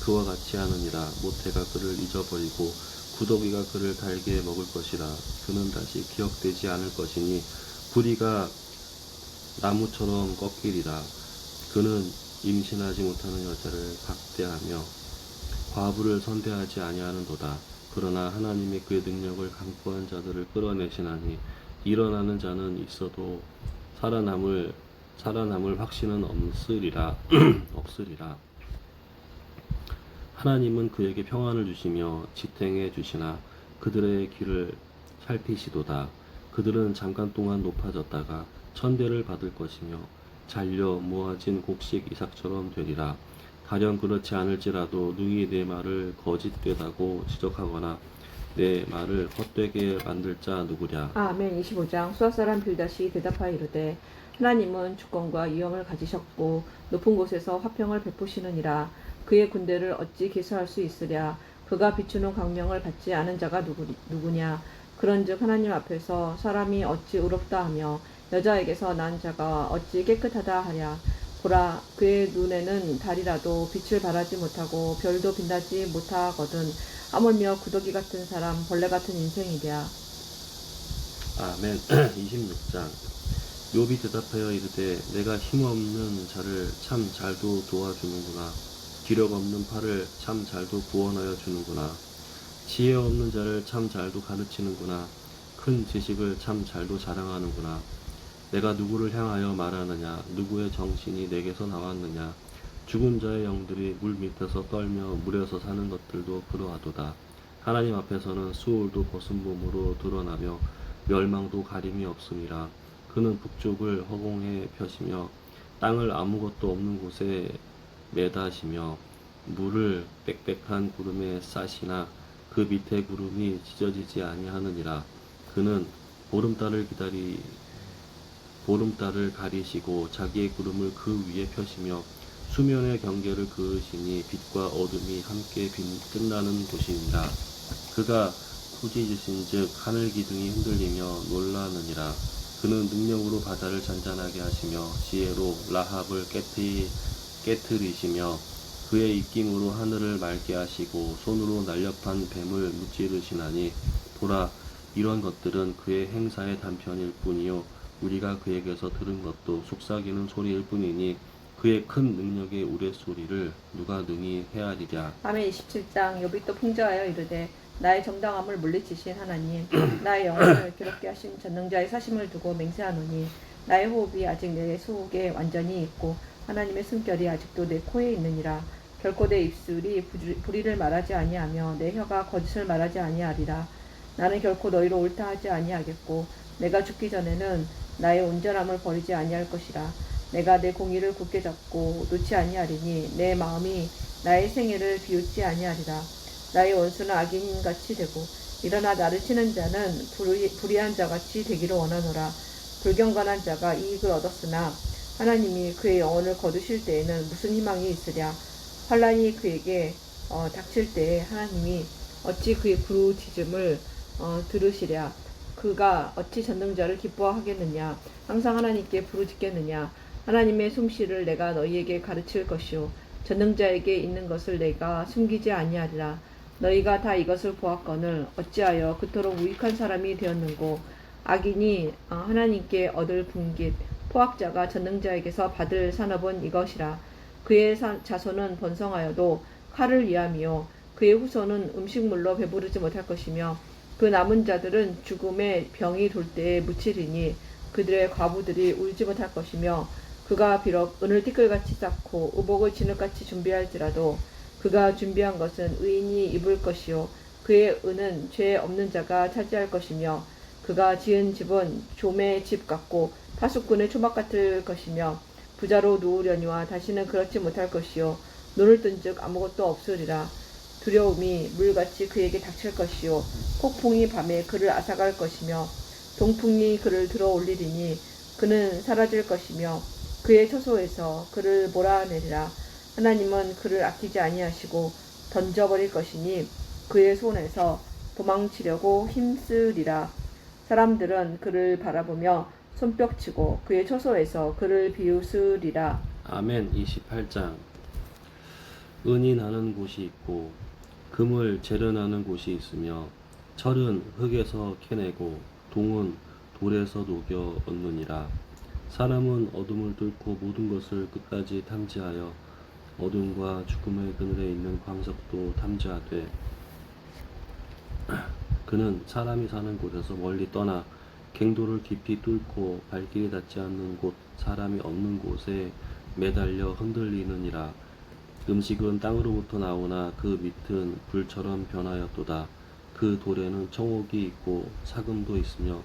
그와 같이 하느니라. 모태가 그를 잊어버리고 구더기가 그를 달게 먹을 것이라. 그는 다시 기억되지 않을 것이니 부리가 나무처럼 꺾이리라. 그는 임신하지 못하는 여자를 박대하며 과부를 선대하지 아니하는도다. 그러나 하나님이 그의 능력을 강구한 자들을 끌어내시나니 일어나는 자는 있어도 살아남을 확신은 없으리라. 하나님은 그에게 평안을 주시며 지탱해 주시나 그들의 길을 살피시도다. 그들은 잠깐 동안 높아졌다가 천대를 받을 것이며 잘려 모아진 곡식 이삭처럼 되리라. 가령 그렇지 않을지라도 능히 내 말을 거짓되다고 지적하거나 내 말을 헛되게 만들 자 누구랴. 아멘. 25장. 수아 사람 빌닷이 대답하여 이르되 하나님은 주권과 위엄을 가지셨고 높은 곳에서 화평을 베푸시느니라. 그의 군대를 어찌 계수할 수 있으랴. 그가 비추는 광명을 받지 않은 자가 누구냐. 그런즉 하나님 앞에서 사람이 어찌 의롭다 하며 여자에게서 난 자가 어찌 깨끗하다 하랴. 보라, 그의 눈에는 달이라도 빛을 발하지 못하고 별도 빛나지 못하거든 하물며 구더기 같은 사람, 벌레 같은 인생이랴. 아멘. 26장. 욥이 대답하여 이르되 내가 힘없는 자를 참 잘도 도와주는구나. 기력 없는 팔을 참 잘도 구원하여 주는구나. 지혜 없는 자를 참 잘도 가르치는구나. 큰 지식을 참 잘도 자랑하는구나. 내가 누구를 향하여 말하느냐. 누구의 정신이 내게서 나왔느냐. 죽은 자의 영들이 물 밑에서 떨며 물에서 사는 것들도 그러하도다. 하나님 앞에서는 수월도 벗은 몸으로 드러나며 멸망도 가림이 없음이라. 그는 북쪽을 허공에 펴시며 땅을 아무것도 없는 곳에 매다시며 물을 빽빽한 구름에 싸시나 그 밑에 구름이 찢어지지 아니하느니라. 그는 보름달을 가리시고 자기의 구름을 그 위에 펴시며 수면의 경계를 그으시니 빛과 어둠이 함께 끝나는 곳이니라. 그가 후지으신즉 하늘 기둥이 흔들리며 놀라느니라. 그는 능력으로 바다를 잔잔하게 하시며 지혜로 라합을 깨트리시며 그의 입김으로 하늘을 맑게 하시고 손으로 날렵한 뱀을 무찌르시나니 보라, 이런 것들은 그의 행사의 단편일 뿐이요 우리가 그에게서 들은 것도 속삭이는 소리일 뿐이니 그의 큰 능력의 우레소리를 누가 능히 헤아리랴. 아멘. 27장. 욥이 또 풍자하여 이르되 나의 정당함을 물리치신 하나님, 나의 영혼을 괴롭게 하신 전능자의 사심을 두고 맹세하노니 나의 호흡이 아직 내 속에 완전히 있고 하나님의 숨결이 아직도 내 코에 있느니라. 결코 내 입술이 불의를 말하지 아니하며 내 혀가 거짓을 말하지 아니하리라. 나는 결코 너희로 옳다 하지 아니하겠고 내가 죽기 전에는 나의 온전함을 버리지 아니할 것이라. 내가 내 공의를 굳게 잡고 놓지 아니하리니 내 마음이 나의 생애를 비웃지 아니하리라. 나의 원수는 악인같이 되고 일어나 나를 치는 자는 불의한 자같이 되기를 원하노라. 불경건한 자가 이익을 얻었으나 하나님이 그의 영혼을 거두실 때에는 무슨 희망이 있으랴. 환란이 그에게 닥칠 때에 하나님이 어찌 그의 부르짖음을 들으시랴. 그가 어찌 전능자를 기뻐하겠느냐. 항상 하나님께 부르짖겠느냐. 하나님의 솜씨를 내가 너희에게 가르칠 것이요 전능자에게 있는 것을 내가 숨기지 아니하리라. 너희가 다 이것을 보았거늘 어찌하여 그토록 무익한 사람이 되었는고. 악인이 하나님께 얻을 분깃, 포악자가 전능자에게서 받을 산업은 이것이라. 그의 자손은 번성하여도 칼을 위함이요 그의 후손은 음식물로 배부르지 못할 것이며 그 남은 자들은 죽음의 병이 돌 때에 묻히리니 그들의 과부들이 울지 못할 것이며 그가 비록 은을 티끌같이 쌓고 의복을 진흙같이 준비할지라도 그가 준비한 것은 의인이 입을 것이요 그의 은은 죄 없는 자가 차지할 것이며 그가 지은 집은 좀의 집 같고 파수꾼의 초막 같을 것이며 부자로 누우려니와 다시는 그렇지 못할 것이요 눈을 뜬즉 아무것도 없으리라. 두려움이 물같이 그에게 닥칠 것이요 폭풍이 밤에 그를 앗아갈 것이며 동풍이 그를 들어올리리니 그는 사라질 것이며 그의 처소에서 그를 몰아내리라. 하나님은 그를 아끼지 아니하시고 던져버릴 것이니 그의 손에서 도망치려고 힘쓰리라. 사람들은 그를 바라보며 손뼉치고 그의 처소에서 그를 비웃으리라. 아멘. 28장. 은이 나는 곳이 있고 금을 재련하는 곳이 있으며 철은 흙에서 캐내고 동은 돌에서 녹여 얻느니라. 사람은 어둠을 뚫고 모든 것을 끝까지 탐지하여 어둠과 죽음의 그늘에 있는 광석도 탐지하되 그는 사람이 사는 곳에서 멀리 떠나 갱도를 깊이 뚫고 발길이 닿지 않는 곳 사람이 없는 곳에 매달려 흔들리느니라. 음식은 땅으로부터 나오나 그 밑은 불처럼 변하였도다. 그 돌에는 청옥이 있고 사금도 있으며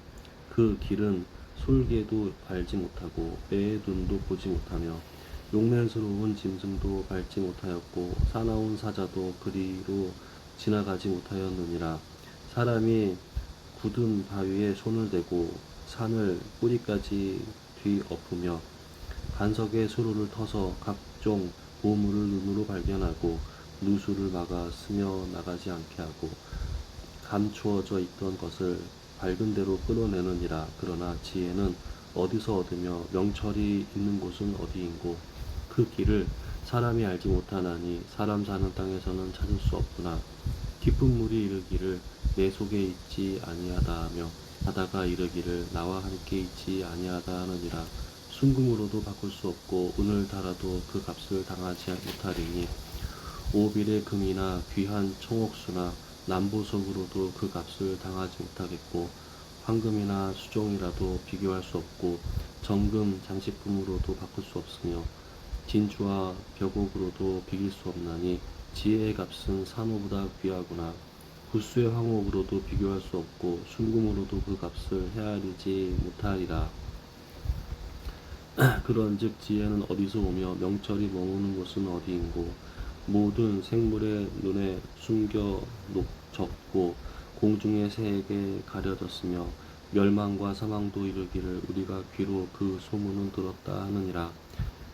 그 길은 솔개도 밟지 못하고 매의 눈도 보지 못하며 용맹스러운 짐승도 밟지 못하였고 사나운 사자도 그리로 지나가지 못하였느니라. 사람이 굳은 바위에 손을 대고 산을 뿌리까지 뒤엎으며 반석의 수로를 터서 각종 보물을 눈으로 발견하고 누수를 막아 스며 나가지 않게 하고 감추어져 있던 것을 밝은 대로 끌어내느니라. 그러나 지혜는 어디서 얻으며 명철이 있는 곳은 어디인고 그 길을 사람이 알지 못하나니 사람 사는 땅에서는 찾을 수 없구나. 깊은 물이 이르기를 내 속에 있지 아니하다 하며 바다가 이르기를 나와 함께 있지 아니하다 하느니라. 순금으로도 바꿀 수 없고 은을 달아도 그 값을 당하지 못하리니 오빌의 금이나 귀한 청옥수나 남보석으로도 그 값을 당하지 못하겠고 황금이나 수종이라도 비교할 수 없고 정금 장식품으로도 바꿀 수 없으며 진주와 벽옥으로도 비길 수 없나니 지혜의 값은 산호보다 귀하구나. 구수의 황옥으로도 비교할 수 없고 순금으로도 그 값을 헤아리지 못하리라. 그런즉 지혜는 어디서 오며 명철이 머무는 곳은 어디인고 모든 생물의 눈에 숨겨 적고 공중의 새에게 가려졌으며 멸망과 사망도 이르기를 우리가 귀로 그 소문은 들었다 하느니라.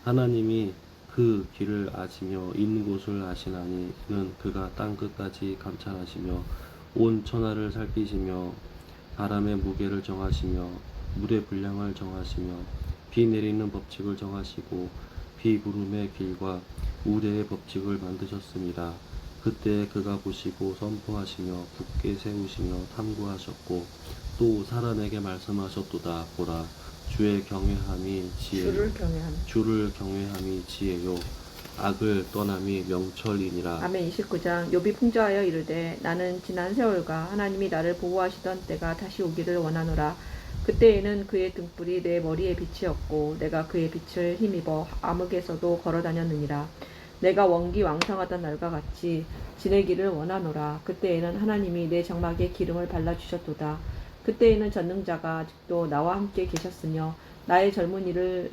하나님이 그 길을 아시며 있는 곳을 아시나니 이는 그가 땅 끝까지 감찰하시며 온 천하를 살피시며 바람의 무게를 정하시며 물의 분량을 정하시며 비 내리는 법칙을 정하시고 비구름의 길과 우레의 법칙을 만드셨습니다. 그때 그가 보시고 선포하시며 굳게 세우시며 탐구하셨고 또 사람에게 말씀하셨도다. 보라, 주의 경외함이 지혜요 주를 경외함이 지혜요 악을 떠남이 명철이니라. 아멘. 29장. 욥이 풍자하여 이르되 나는 지난 세월과 하나님이 나를 보호하시던 때가 다시 오기를 원하노라. 그때에는 그의 등불이 내 머리에 빛이었고 내가 그의 빛을 힘입어 암흑에서도 걸어다녔느니라. 내가 원기 왕성하던 날과 같이 지내기를 원하노라. 그때에는 하나님이 내 장막에 기름을 발라주셨도다. 그때에는 전능자가 아직도 나와 함께 계셨으며 나의 젊은이들이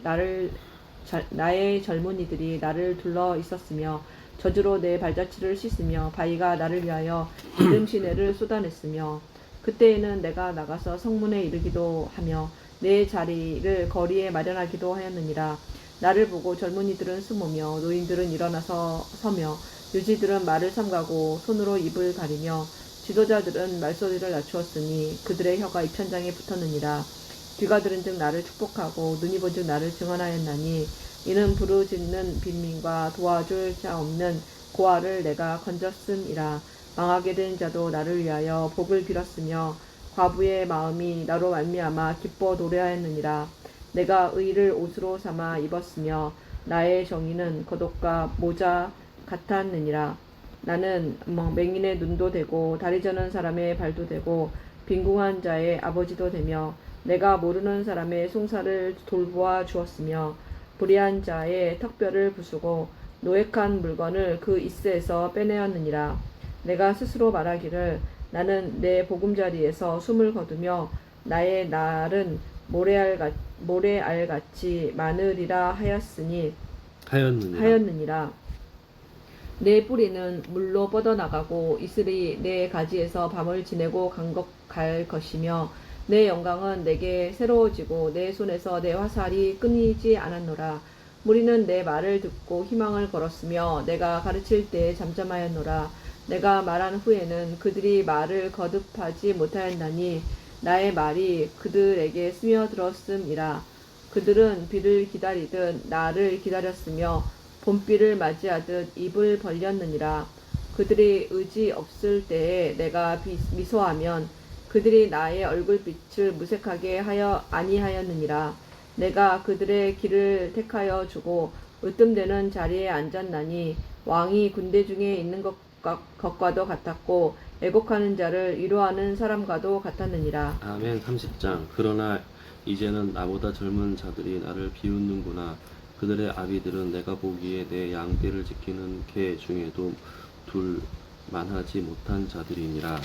나를 둘러 있었으며 저주로 내 발자취를 씻으며 바위가 나를 위하여 기름 시내를 쏟아냈으며 그때에는 내가 나가서 성문에 이르기도 하며 내 자리를 거리에 마련하기도 하였느니라. 나를 보고 젊은이들은 숨으며 노인들은 일어나서 서며 유지들은 말을 삼가고 손으로 입을 가리며 지도자들은 말소리를 낮추었으니 그들의 혀가 입천장에 붙었느니라. 귀가 들은즉 나를 축복하고 눈이 본즉 나를 증언하였나니 이는 부르짖는 빈민과 도와줄 자 없는 고아를 내가 건졌음이라. 망하게 된 자도 나를 위하여 복을 빌었으며 과부의 마음이 나로 말미암아 기뻐 노래하였느니라. 내가 의를 옷으로 삼아 입었으며 나의 정의는 겉옷과 모자 같았느니라. 나는 맹인의 눈도 되고 다리 저는 사람의 발도 되고 빈궁한 자의 아버지도 되며 내가 모르는 사람의 송사를 돌보아 주었으며 불의한 자의 턱뼈를 부수고 노획한 물건을 그 이스에서 빼내었느니라. 내가 스스로 말하기를 나는 내 보금자리에서 숨을 거두며 나의 날은 모래알같이 많으리라 하였느니라. 내 뿌리는 물로 뻗어나가고 이슬이 내 가지에서 밤을 지내고 갈 것이며 내 영광은 내게 새로워지고 내 손에서 내 화살이 끊이지 않았노라. 무리는 내 말을 듣고 희망을 걸었으며 내가 가르칠 때에 잠잠하였노라. 내가 말한 후에는 그들이 말을 거듭하지 못하였나니 나의 말이 그들에게 스며들었음이라. 그들은 비를 기다리듯 나를 기다렸으며 봄비를 맞이하듯 입을 벌렸느니라. 그들이 의지 없을 때에 내가 미소하면 그들이 나의 얼굴빛을 무색하게 하여 아니하였느니라. 내가 그들의 길을 택하여 주고 으뜸되는 자리에 앉았나니 왕이 군대 중에 있는 것과도 같았고 애곡하는 자를 위로하는 사람과도 같았느니라. 아멘. 30장. 그러나 이제는 나보다 젊은 자들이 나를 비웃는구나. 그들의 아비들은 내가 보기에 내 양떼를 지키는 개 중에도 둘만하지 못한 자들이니라.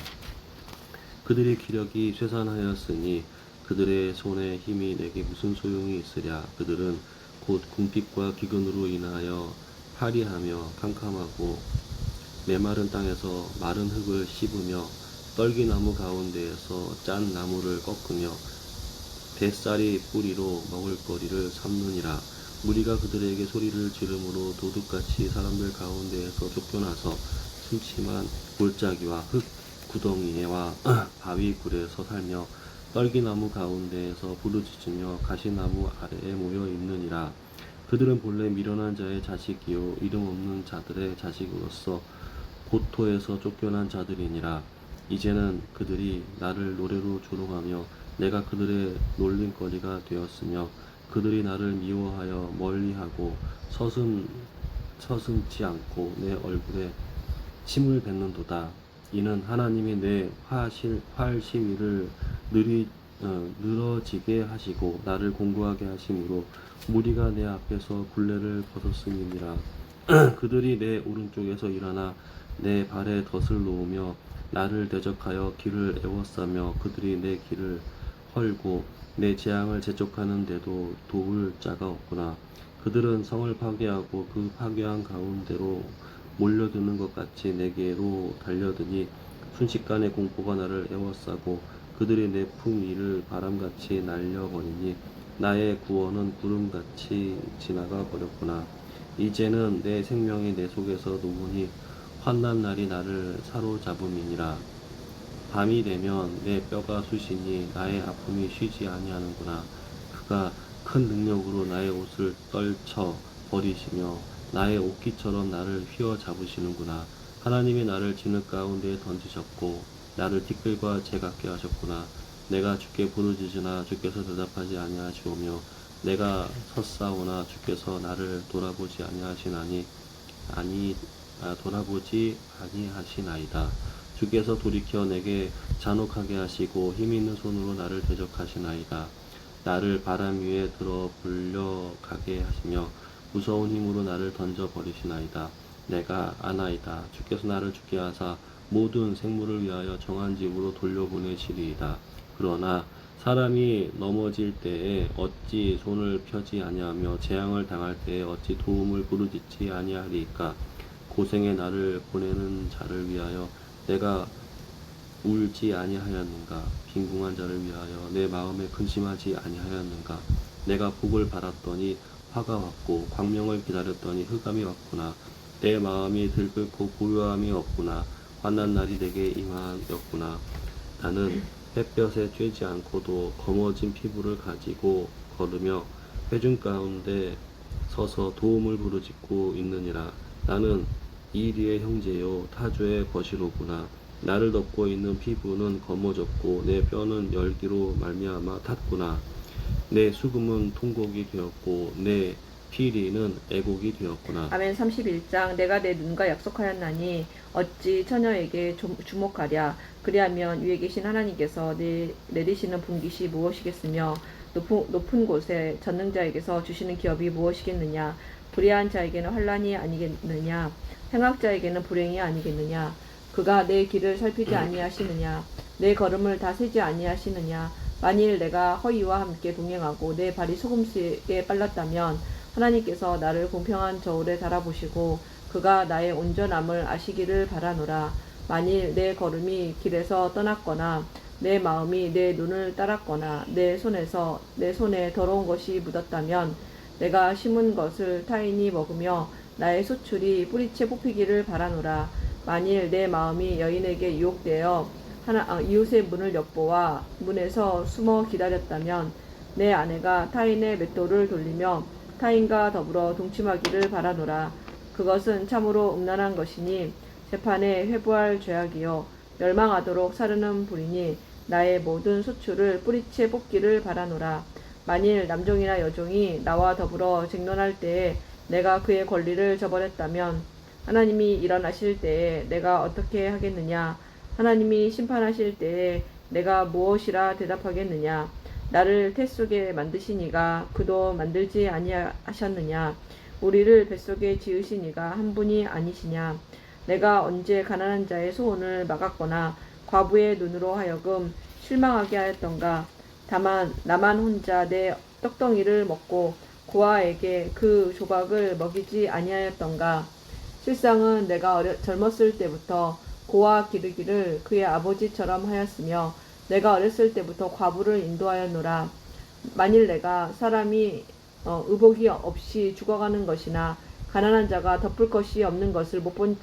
그들의 기력이 쇠산하였으니 그들의 손에 힘이 내게 무슨 소용이 있으랴. 그들은 곧 궁핍과 기근으로 인하여 파리하며 캄캄하고 메마른 땅에서 마른 흙을 씹으며 떨기나무 가운데에서 짠 나무를 꺾으며 뱃살이 뿌리로 먹을거리를 삼느니라. 무리가 그들에게 소리를 지르므로 도둑같이 사람들 가운데에서 쫓겨나서 심심한 골짜기와 흙 구덩이와 바위 굴에서 살며 떨기나무 가운데에서 부르짖으며 가시나무 아래에 모여 있느니라. 그들은 본래 미련한 자의 자식이요 이름 없는 자들의 자식으로서 고토에서 쫓겨난 자들이니라. 이제는 그들이 나를 노래로 조롱하며 내가 그들의 놀림거리가 되었으며 그들이 나를 미워하여 멀리하고 서슴지 않고 내 얼굴에 침을 뱉는도다. 이는 하나님이 내 활시위를 늘어지게 하시고 나를 공고하게 하심으로 무리가 내 앞에서 굴레를 벗었음이니라. 그들이 내 오른쪽에서 일어나 내 발에 덫을 놓으며 나를 대적하여 길을 애워싸며 그들이 내 길을 헐고 내 재앙을 재촉하는데도 도울 자가 없구나. 그들은 성을 파괴하고 그 파괴한 가운데로 몰려드는 것 같이 내게로 달려드니 순식간에 공포가 나를 애워싸고 그들이 내 품 위를 바람같이 날려버리니 나의 구원은 구름같이 지나가 버렸구나. 이제는 내 생명이 내 속에서 녹으니 환난 날이 나를 사로잡음이니라. 밤이 되면 내 뼈가 쑤시니 나의 아픔이 쉬지 아니하는구나. 그가 큰 능력으로 나의 옷을 떨쳐 버리시며 나의 옷깃처럼 나를 휘어잡으시는구나. 하나님이 나를 진흙 가운데에 던지셨고 나를 티끌과 재 같게 하셨구나. 내가 주께 부르짖으나 주께서 대답하지 아니하시오며 내가 섰사오나 주께서 나를 돌아보지 아니하시나이다. 주께서 돌이켜 내게 잔혹하게 하시고 힘있는 손으로 나를 대적하시나이다. 나를 바람 위에 들어 불려가게 하시며 무서운 힘으로 나를 던져 버리시나이다. 내가 아나이다. 주께서 나를 죽게 하사 모든 생물을 위하여 정한 집으로 돌려보내시리이다. 그러나 사람이 넘어질 때에 어찌 손을 펴지 아니하며 재앙을 당할 때에 어찌 도움을 부르짖지 아니하리이까. 고생에 나를 보내는 자를 위하여 내가 울지 아니하였는가. 빈궁한 자를 위하여 내 마음에 근심하지 아니하였는가. 내가 복을 바랐더니 화가 왔고 광명을 기다렸더니 흑암이 왔구나. 내 마음이 들끓고 고요함이 없구나. 환난 날이 내게 임하였구나. 나는 햇볕에 쬐지 않고도 검어진 피부를 가지고 걸으며 회중 가운데 서서 도움을 부르짖고 있느니라. 나는 이리의 형제요 타주의 거시로구나. 나를 덮고 있는 피부는 검어졌고 내 뼈는 열기로 말미암아 탔구나. 내 수금은 통곡이 되었고 내 피리는 애곡이 되었구나. 아멘. 31장. 내가 내 눈과 약속하였나니 어찌 처녀에게 주목하랴. 그리하면 위에 계신 하나님께서 내리시는 분깃이 무엇이겠으며 높은 곳에 전능자에게서 주시는 기업이 무엇이겠느냐. 불의한 자에게는 환난이 아니겠느냐. 행악자에게는 불행이 아니겠느냐. 그가 내 길을 살피지 아니하시느냐. 내 걸음을 다 세지 아니하시느냐. 만일 내가 허위와 함께 동행하고 내 발이 소금수에 빨랐다면 하나님께서 나를 공평한 저울에 달아보시고 그가 나의 온전함을 아시기를 바라노라. 만일 내 걸음이 길에서 떠났거나 내 마음이 내 눈을 따랐거나 내 손에 더러운 것이 묻었다면 내가 심은 것을 타인이 먹으며 나의 소출이 뿌리채 뽑히기를 바라노라. 만일 내 마음이 여인에게 유혹되어 이웃의 문을 엿보아 문에서 숨어 기다렸다면 내 아내가 타인의 맷돌을 돌리며 타인과 더불어 동침하기를 바라노라. 그것은 참으로 음란한 것이니 재판에 회부할 죄악이요 멸망하도록 사르는 불이니 나의 모든 소출을 뿌리채 뽑기를 바라노라. 만일 남종이나 여종이 나와 더불어 쟁론할 때에 내가 그의 권리를 저버렸다면 하나님이 일어나실 때에 내가 어떻게 하겠느냐. 하나님이 심판하실 때에 내가 무엇이라 대답하겠느냐. 나를 태 속에 만드시니가 그도 만들지 아니하셨느냐. 우리를 뱃속에 지으시니가 한 분이 아니시냐. 내가 언제 가난한 자의 소원을 막았거나 과부의 눈으로 하여금 실망하게 하였던가. 다만 나만 혼자 내 떡덩이를 먹고 고아에게 그 조각을 먹이지 아니하였던가. 실상은 내가 젊었을 때부터 고아 기르기를 그의 아버지처럼 하였으며 내가 어렸을 때부터 과부를 인도하였노라. 만일 내가 사람이 의복이 없이 죽어가는 것이나 가난한 자가 덮을 것이 없는 것을 못 본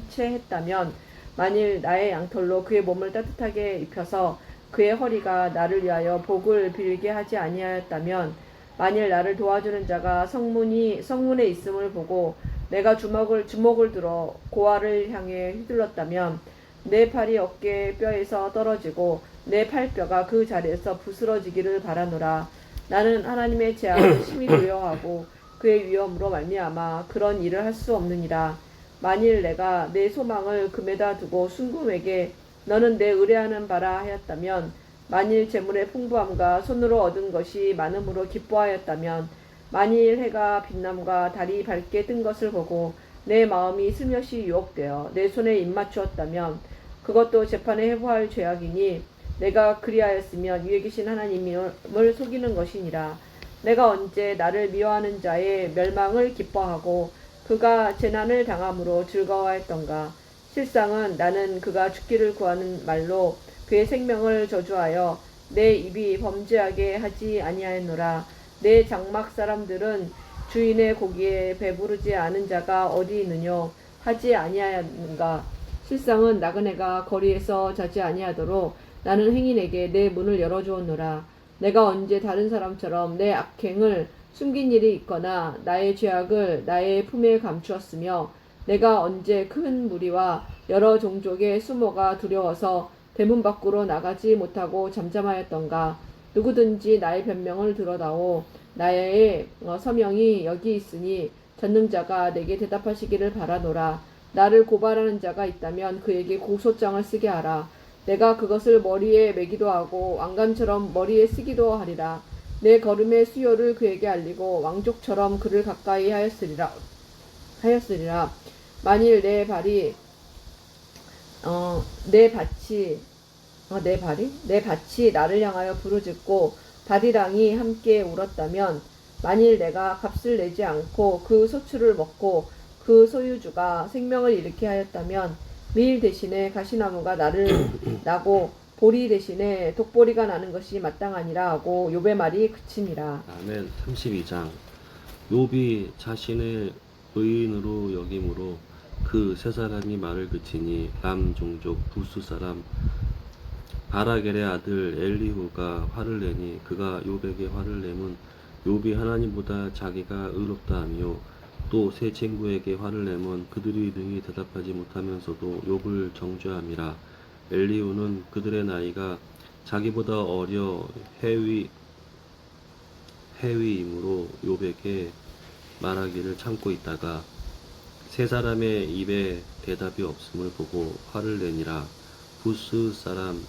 채 했다면, 만일 나의 양털로 그의 몸을 따뜻하게 입혀서 그의 허리가 나를 위하여 복을 빌게 하지 아니하였다면, 만일 나를 도와주는 자가 성문에 있음을 보고 내가 주먹을 들어 고아를 향해 휘둘렀다면, 내 팔이 어깨 뼈에서 떨어지고 내 팔뼈가 그 자리에서 부스러지기를 바라노라. 나는 하나님의 제약을 심히 두려워하고 그의 위엄으로 말미암아 그런 일을 할 수 없느니라. 만일 내가 내 소망을 금에다 두고 순금에게 너는 내 의뢰하는 바라 하였다면, 만일 재물의 풍부함과 손으로 얻은 것이 많음으로 기뻐하였다면, 만일 해가 빛남과 달이 밝게 뜬 것을 보고 내 마음이 슬며시 유혹되어 내 손에 입맞추었다면, 그것도 재판에 해부할 죄악이니 내가 그리하였으면 위에 계신 하나님을 속이는 것이니라. 내가 언제 나를 미워하는 자의 멸망을 기뻐하고 그가 재난을 당함으로 즐거워했던가. 실상은 나는 그가 죽기를 구하는 말로 그의 생명을 저주하여 내 입이 범죄하게 하지 아니하였노라. 내 장막 사람들은 주인의 고기에 배부르지 않은 자가 어디 있느뇨 하지 아니하였는가. 실상은 나그네가 거리에서 자지 아니하도록 나는 행인에게 내 문을 열어주었노라. 내가 언제 다른 사람처럼 내 악행을 숨긴 일이 있거나 나의 죄악을 나의 품에 감추었으며, 내가 언제 큰 무리와 여러 종족의 수모가 두려워서 대문 밖으로 나가지 못하고 잠잠하였던가. 누구든지 나의 변명을 들어다오. 나의 서명이 여기 있으니 전능자가 내게 대답하시기를 바라노라. 나를 고발하는 자가 있다면 그에게 고소장을 쓰게 하라. 내가 그것을 머리에 매기도 하고 왕관처럼 머리에 쓰기도 하리라. 내 걸음의 수요를 그에게 알리고 왕족처럼 그를 가까이 하였으리라. 만일 내 밭이 나를 향하여 부르짖고 밭이랑이 함께 울었다면, 만일 내가 값을 내지 않고 그 소출을 먹고 그 소유주가 생명을 잃게 하였다면, 밀 대신에 가시나무가 나고 보리 대신에 독보리가 나는 것이 마땅하니라 하고 욥의 말이 그치니라. 아멘. 32장. 욥이 자신을 의인으로 여김으로 그 세 사람이 말을 그치니 람 종족 부스 사람 바라겔의 아들 엘리후가 화를 내니 그가 욥에게 화를 내면 욥이 하나님보다 자기가 의롭다 하며, 또 세 친구에게 화를 내면 그들이 능히 대답하지 못하면서도 욥을 정죄함이라. 엘리후는 그들의 나이가 자기보다 어려 해위이므로 욥에게 말하기를 참고 있다가 세 사람의 입에 대답이 없음을 보고 화를 내니라. 부스 사람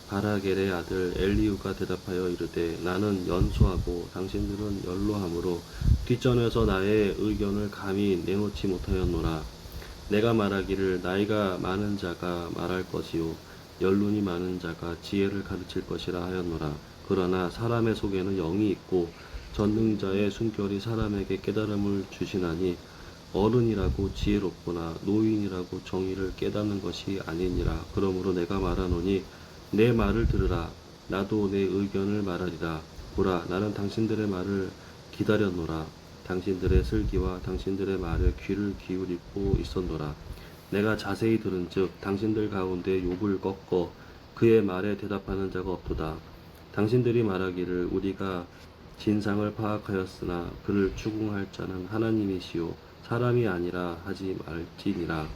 바라겔의 아들 엘리후가 대답하여 이르되, 나는 연소하고 당신들은 연로하므로 뒷전에서 나의 의견을 감히 내놓지 못하였노라. 내가 말하기를 나이가 많은 자가 말할 것이요 연륜이 많은 자가 지혜를 가르칠 것이라 하였노라. 그러나 사람의 속에는 영이 있고 전능자의 숨결이 사람에게 깨달음을 주시나니, 어른이라고 지혜롭거나 노인이라고 정의를 깨닫는 것이 아니니라. 그러므로 내가 말하노니 내 말을 들으라. 나도 내 의견을 말하리라. 보라, 나는 당신들의 말을 기다렸노라. 당신들의 슬기와 당신들의 말에 귀를 기울이고 있었노라. 내가 자세히 들은즉 당신들 가운데 욥을 꺾어 그의 말에 대답하는 자가 없도다. 당신들이 말하기를 우리가 진상을 파악하였으나 그를 추궁할 자는 하나님이시요 사람이 아니라 하지 말지니라.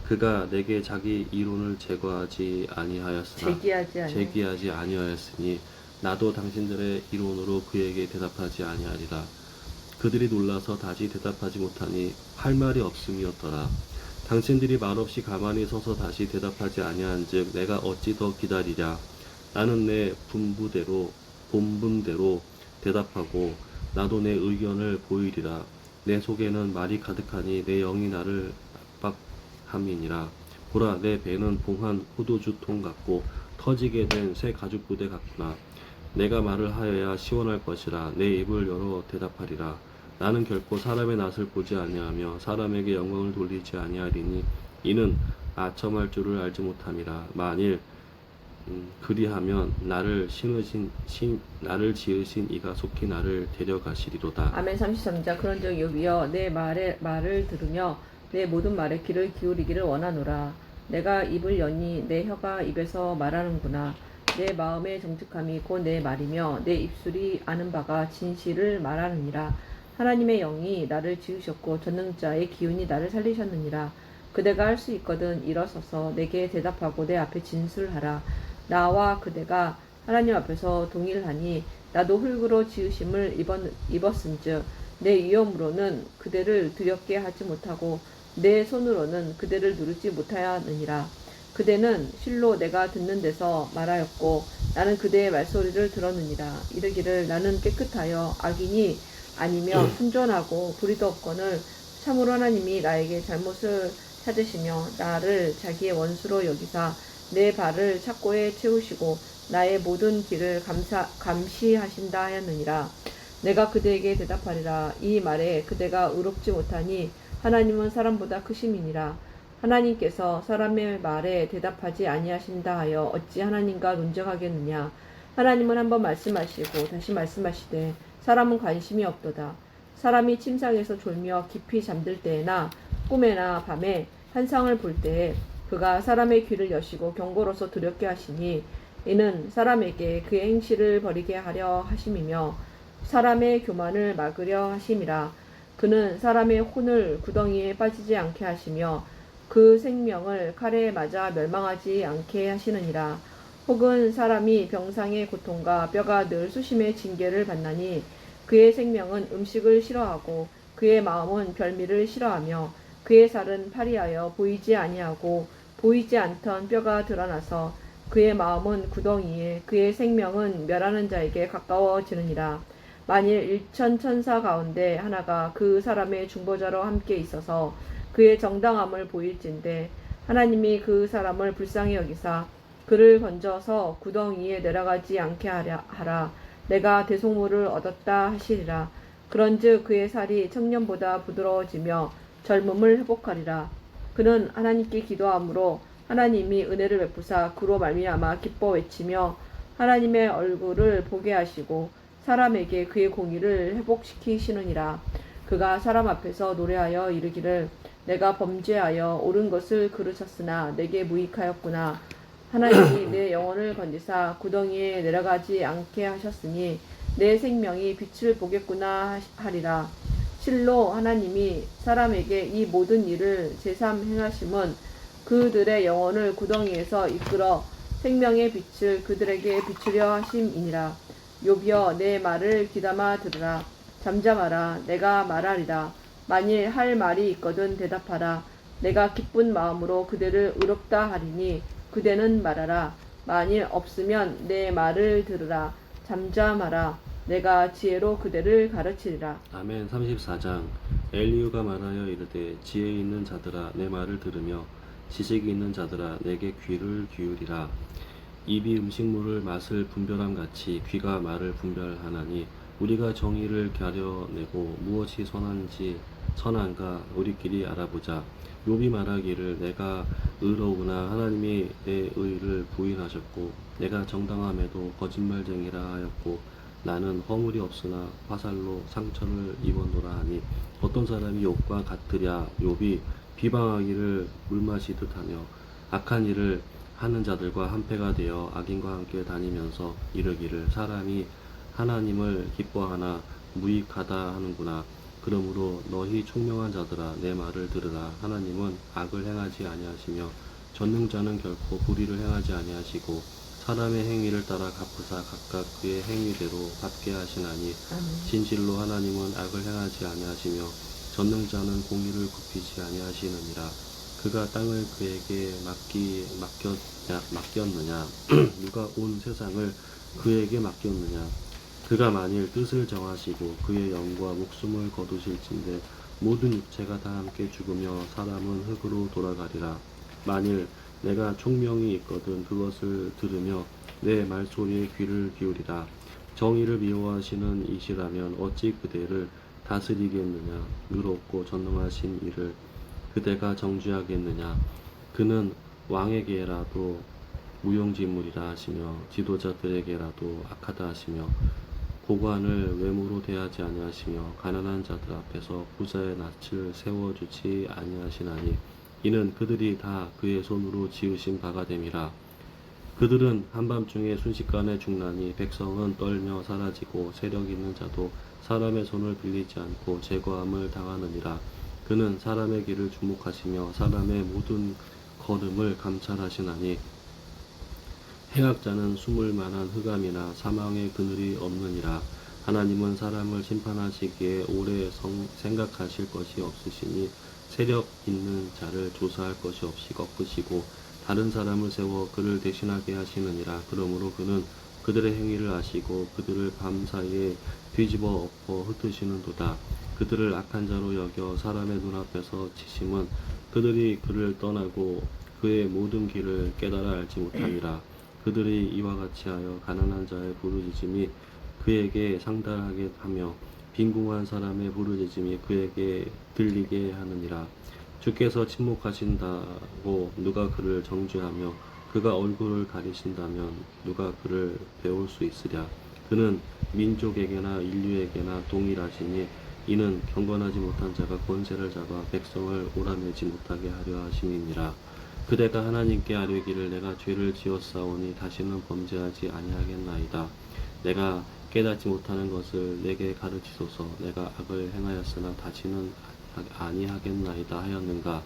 그가 내게 자기 이론을 제기하지 아니하였으니 나도 당신들의 이론으로 그에게 대답하지 아니하리라. 그들이 놀라서 다시 대답하지 못하니 할 말이 없음이었더라. 당신들이 말없이 가만히 서서 다시 대답하지 아니한즉 내가 어찌 더 기다리랴. 나는 내 본분대로 대답하고 나도 내 의견을 보이리라. 내 속에는 말이 가득하니 내 영이 나를 압박함이니라. 보라, 내 배는 봉한 포도주 통 같고 터지게 된 새 가죽 부대 같구나. 내가 말을 하여야 시원할 것이라. 내 입을 열어 대답하리라. 나는 결코 사람의 낯을 보지 아니하며 사람에게 영광을 돌리지 아니하리니 이는 아첨할 줄을 알지 못함이라. 만일 그리하면 나를 지으신 이가 속히 나를 데려가시리로다. 아멘. 33장. 그런즉 욥이여 내 말을 들으며 내 모든 말에 귀를 기울이기를 원하노라. 내가 입을 여니 내 혀가 입에서 말하는구나. 내 마음의 정직함이 곧 내 말이며 내 입술이 아는 바가 진실을 말하느니라. 하나님의 영이 나를 지으셨고 전능자의 기운이 나를 살리셨느니라. 그대가 할 수 있거든 일어서서 내게 대답하고 내 앞에 진술하라. 나와 그대가 하나님 앞에서 동일하니 나도 흙으로 지으심을 입었은즉 내 위엄으로는 그대를 두렵게 하지 못하고 내 손으로는 그대를 누르지 못하였느니라. 그대는 실로 내가 듣는 데서 말하였고 나는 그대의 말소리를 들었느니라. 이르기를 나는 깨끗하여 악인이 아니며 순전하고 불의도 없거늘 참으로 하나님이 나에게 잘못을 찾으시며 나를 자기의 원수로 여기사 내 발을 착고에 채우시고 나의 모든 길을 감시하신다 하였느니라. 내가 그대에게 대답하리라. 이 말에 그대가 의롭지 못하니 하나님은 사람보다 크심이니라. 하나님께서 사람의 말에 대답하지 아니하신다 하여 어찌 하나님과 논쟁하겠느냐. 하나님은 한번 말씀하시고 다시 말씀하시되 사람은 관심이 없도다. 사람이 침상에서 졸며 깊이 잠들 때에나 꿈에나 밤에 환상을 볼 때에 그가 사람의 귀를 여시고 경고로서 두렵게 하시니 이는 사람에게 그의 행실을 버리게 하려 하심이며 사람의 교만을 막으려 하심이라. 그는 사람의 혼을 구덩이에 빠지지 않게 하시며 그 생명을 칼에 맞아 멸망하지 않게 하시느니라. 혹은 사람이 병상의 고통과 뼈가 늘 수심의 징계를 받나니 그의 생명은 음식을 싫어하고 그의 마음은 별미를 싫어하며 그의 살은 파리하여 보이지 아니하고 보이지 않던 뼈가 드러나서 그의 마음은 구덩이에 그의 생명은 멸하는 자에게 가까워지느니라. 만일 1천 천사 가운데 하나가 그 사람의 중보자로 함께 있어서 그의 정당함을 보일진데 하나님이 그 사람을 불쌍히 여기사 그를 건져서 구덩이에 내려가지 않게 하라. 내가 대속물을 얻었다 하시리라. 그런즉 그의 살이 청년보다 부드러워지며 젊음을 회복하리라. 그는 하나님께 기도함으로 하나님이 은혜를 베푸사 그로 말미암아 기뻐 외치며 하나님의 얼굴을 보게 하시고 사람에게 그의 공의를 회복시키시느니라. 그가 사람 앞에서 노래하여 이르기를 내가 범죄하여 옳은 것을 그르쳤으나 내게 무익하였구나. 하나님이 내 영혼을 건지사 구덩이에 내려가지 않게 하셨으니 내 생명이 빛을 보겠구나 하리라. 실로 하나님이 사람에게 이 모든 일을 제삼 행하심은 그들의 영혼을 구덩이에서 이끌어 생명의 빛을 그들에게 비추려 하심이니라. 욥이여 내 말을 귀담아 들으라. 잠잠하라. 내가 말하리라. 만일 할 말이 있거든 대답하라. 내가 기쁜 마음으로 그대를 의롭다 하리니 그대는 말하라. 만일 없으면 내 말을 들으라. 잠잠하라. 내가 지혜로 그대를 가르치리라. 아멘. 34장. 엘리후가 말하여 이르되 지혜 있는 자들아 내 말을 들으며 지식이 있는 자들아 내게 귀를 기울이라. 입이 음식물을 맛을 분별함 같이 귀가 말을 분별하나니 우리가 정의를 가려내고 무엇이 선한가 우리끼리 알아보자. 욥이 말하기를 내가 의로우나 하나님이 내 의를 부인하셨고 내가 정당함에도 거짓말쟁이라 하였고 나는 허물이 없으나 화살로 상처를 입었노라 하니 어떤 사람이 욥과 같으랴. 욥이 비방하기를 물마시듯 하며 악한 일을 하는 자들과 한패가 되어 악인과 함께 다니면서 이르기를 사람이 하나님을 기뻐하나 무익하다 하는구나. 그러므로 너희 총명한 자들아 내 말을 들으라. 하나님은 악을 행하지 아니하시며 전능자는 결코 불의를 행하지 아니하시고 사람의 행위를 따라 갚으사 각각 그의 행위대로 갚게 하시나니 진실로 하나님은 악을 행하지 아니하시며 전능자는 공의를 굽히지 아니하시느니라. 그가 땅을 그에게 맡겼느냐 누가 온 세상을 그에게 맡겼느냐. 그가 만일 뜻을 정하시고 그의 영과 목숨을 거두실진데 모든 육체가 다 함께 죽으며 사람은 흙으로 돌아가리라. 만일 내가 총명이 있거든 그것을 들으며 내 말소리에 귀를 기울이라. 정의를 미워하시는 이시라면 어찌 그대를 다스리겠느냐. 의롭고 전능하신 이를 그대가 정죄하겠느냐. 그는 왕에게라도 무용지물이라 하시며 지도자들에게라도 악하다 하시며 고관을 외모로 대하지 아니하시며 가난한 자들 앞에서 부자의 낯을 세워주지 아니하시나니 이는 그들이 다 그의 손으로 지으신 바가 됨이라. 그들은 한밤중에 순식간에 죽나니 백성은 떨며 사라지고 세력 있는 자도 사람의 손을 빌리지 않고 제거함을 당하느니라. 그는 사람의 길을 주목하시며 사람의 모든 걸음을 감찰하시나니 행악자는 숨을 만한 흑암이나 사망의 그늘이 없느니라. 하나님은 사람을 심판하시기에 오래 생각하실 것이 없으시니 세력 있는 자를 조사할 것이 없이 꺾으시고 다른 사람을 세워 그를 대신하게 하시느니라. 그러므로 그는 그들의 행위를 아시고 그들을 밤사이에 뒤집어 엎어 흩으시는도다. 그들을 악한 자로 여겨 사람의 눈앞에서 치심은 그들이 그를 떠나고 그의 모든 길을 깨달아 알지 못함이라. 그들이 이와 같이 하여 가난한 자의 부르짖음이 그에게 상달하게 하며 빈궁한 사람의 부르짖음이 그에게 들리게 하느니라. 주께서 침묵하신다고 누가 그를 정죄하며 그가 얼굴을 가리신다면 누가 그를 배울 수 있으랴. 그는 민족에게나 인류에게나 동일하시니 이는 경건하지 못한 자가 권세를 잡아 백성을 오라매지 못하게 하려 하심이니라. 그대가 하나님께 아뢰기를 내가 죄를 지었사오니 다시는 범죄하지 아니하겠나이다. 내가 깨닫지 못하는 것을 내게 가르치소서. 내가 악을 행하였으나 다시는 아니하겠나이다 하였는가.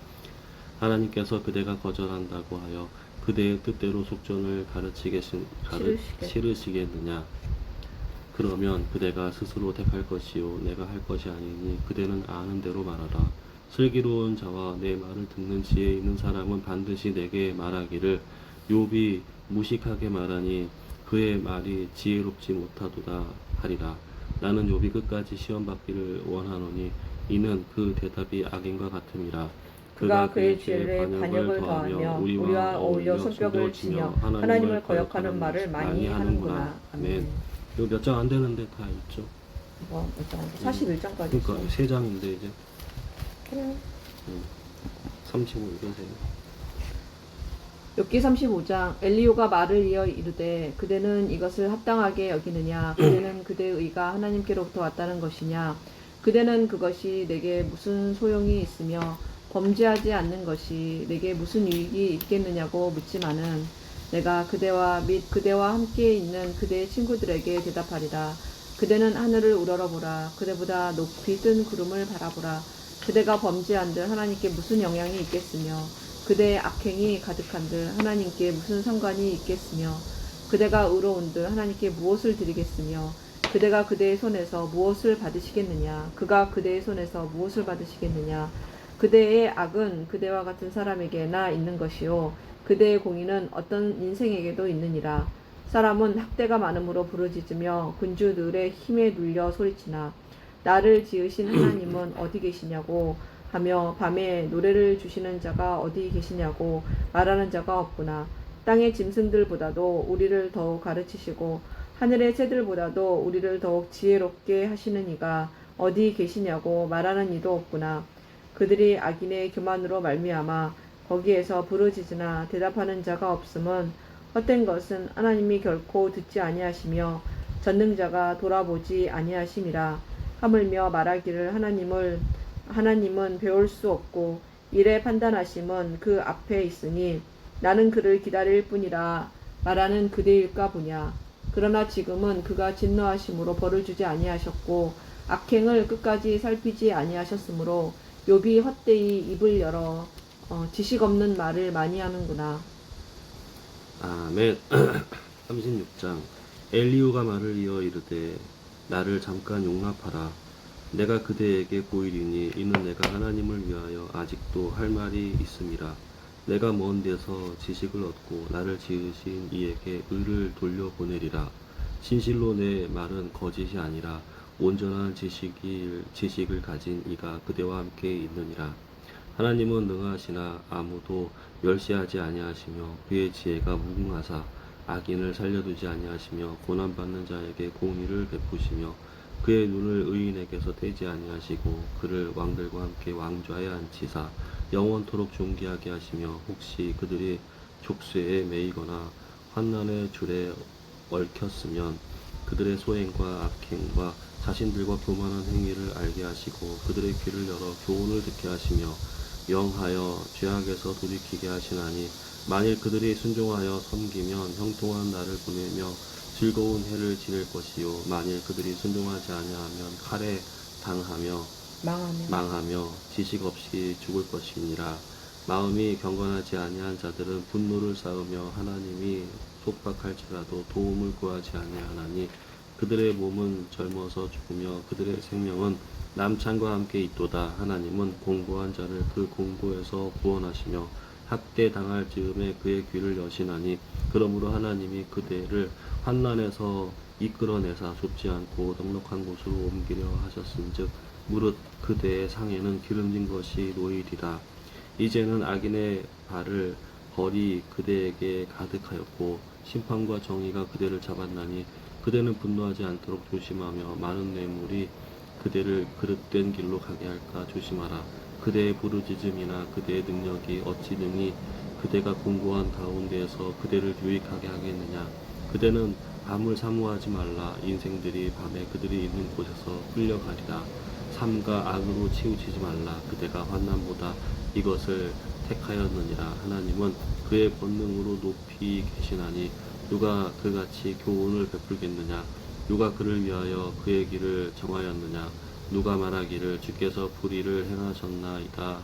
하나님께서 그대가 거절한다고 하여 그대의 뜻대로 속전을 치르시겠느냐. 그러면 그대가 스스로 택할 것이요 내가 할 것이 아니니 그대는 아는 대로 말하라. 슬기로운 자와 내 말을 듣는 지혜 있는 사람은 반드시 내게 말하기를 욥이 무식하게 말하니 그의 말이 지혜롭지 못하도다 하리라. 나는 욥이 끝까지 시험받기를 원하노니 이는 그 대답이 악인과 같음이라. 그가 그의 지혜에 반역을 더하며 우리와 어울려 손뼉을 치며 하나님을 거역하는 말을 많이 하는구나. 아멘. 이거 몇 장 안 되는데 다 있죠. 뭐, 41장까지. 그러니까 세 장인데 이제 그래. 35 읽으세요. 욥기 35장. 엘리오가 말을 이어 이르되 그대는 이것을 합당하게 여기느냐. 그대는 그대의 의가 하나님께로부터 왔다는 것이냐. 그대는 그것이 내게 무슨 소용이 있으며 범죄하지 않는 것이 내게 무슨 유익이 있겠느냐고 묻지만은 내가 그대와 및 그대와 함께 있는 그대의 친구들에게 대답하리라. 그대는 하늘을 우러러보라. 그대보다 높이 뜬 구름을 바라보라. 그대가 범죄한들 하나님께 무슨 영향이 있겠으며 그대의 악행이 가득한들 하나님께 무슨 상관이 있겠으며 그대가 의로운들 하나님께 무엇을 드리겠으며 그대가 그대의 손에서 무엇을 받으시겠느냐. 그가 그대의 손에서 무엇을 받으시겠느냐. 그대의 악은 그대와 같은 사람에게나 있는 것이요 그대의 공의는 어떤 인생에게도 있느니라. 사람은 학대가 많음으로 부르짖으며 군주들의 힘에 눌려 소리치나 나를 지으신 하나님은 어디 계시냐고 하며 밤에 노래를 주시는 자가 어디 계시냐고 말하는 자가 없구나. 땅의 짐승들보다도 우리를 더욱 가르치시고 하늘의 새들보다도 우리를 더욱 지혜롭게 하시는 이가 어디 계시냐고 말하는 이도 없구나. 그들이 악인의 교만으로 말미암아 거기에서 부르짖으나 대답하는 자가 없음은 헛된 것은 하나님이 결코 듣지 아니하시며 전능자가 돌아보지 아니하심이라. 하물며 말하기를 하나님은 배울 수 없고 일에 판단하심은 그 앞에 있으니 나는 그를 기다릴 뿐이라 말하는 그대일까 보냐. 그러나 지금은 그가 진노하심으로 벌을 주지 아니하셨고 악행을 끝까지 살피지 아니하셨으므로 욥이 헛되이 입을 열어 지식 없는 말을 많이 하는구나. 아멘. 36장. 엘리후가 말을 이어 이르되 나를 잠깐 용납하라. 내가 그대에게 보이리니 이는 내가 하나님을 위하여 아직도 할 말이 있음이라. 내가 먼 데서 지식을 얻고 나를 지으신 이에게 의를 돌려보내리라. 진실로 내 말은 거짓이 아니라 온전한 지식을 가진 이가 그대와 함께 있느니라. 하나님은 능하시나 아무도 멸시하지 아니하시며 그의 지혜가 무궁하사 악인을 살려두지 아니하시며 고난받는 자에게 공의를 베푸시며 그의 눈을 의인에게서 떼지 아니하시고 그를 왕들과 함께 왕좌에 앉히사 영원토록 존귀하게 하시며 혹시 그들이 족쇄에 매이거나 환난의 줄에 얽혔으면 그들의 소행과 악행과 자신들과 교만한 행위를 알게 하시고 그들의 귀를 열어 교훈을 듣게 하시며 영하여 죄악에서 돌이키게 하시나니 만일 그들이 순종하여 섬기면 형통한 날을 보내며 즐거운 해를 지낼 것이요 만일 그들이 순종하지 아니하면 칼에 당하며 망하며 지식 없이 죽을 것이니라. 마음이 경건하지 아니한 자들은 분노를 쌓으며 하나님이 속박할지라도 도움을 구하지 아니하나니 그들의 몸은 젊어서 죽으며 그들의 생명은 남창과 함께 있도다. 하나님은 공고한 자를 그 공고에서 구원하시며 학대 당할 즈음에 그의 귀를 여시나니 그러므로 하나님이 그대를 환난에서 이끌어내사 좁지 않고 넉넉한 곳으로 옮기려 하셨은즉 무릇 그대의 상에는 기름진 것이 놓이리라. 이제는 악인의 발을 벌이 그대에게 가득하였고 심판과 정의가 그대를 잡았나니 그대는 분노하지 않도록 조심하며 많은 뇌물이 그대를 그릇된 길로 가게 할까 조심하라. 그대의 부르짖음이나 그대의 능력이 어찌 능히 그대가 공고한 가운데에서 그대를 유익하게 하겠느냐. 그대는 밤을 사모하지 말라. 인생들이 밤에 그들이 있는 곳에서 끌려가리라. 삼가 악으로 치우치지 말라. 그대가 환난보다 이것을 택하였느니라. 하나님은 그의 권능으로 높이 계시나니 누가 그같이 교훈을 베풀겠느냐. 누가 그를 위하여 그의 길을 정하였느냐. 누가 말하기를 주께서 불의를 행하셨나이다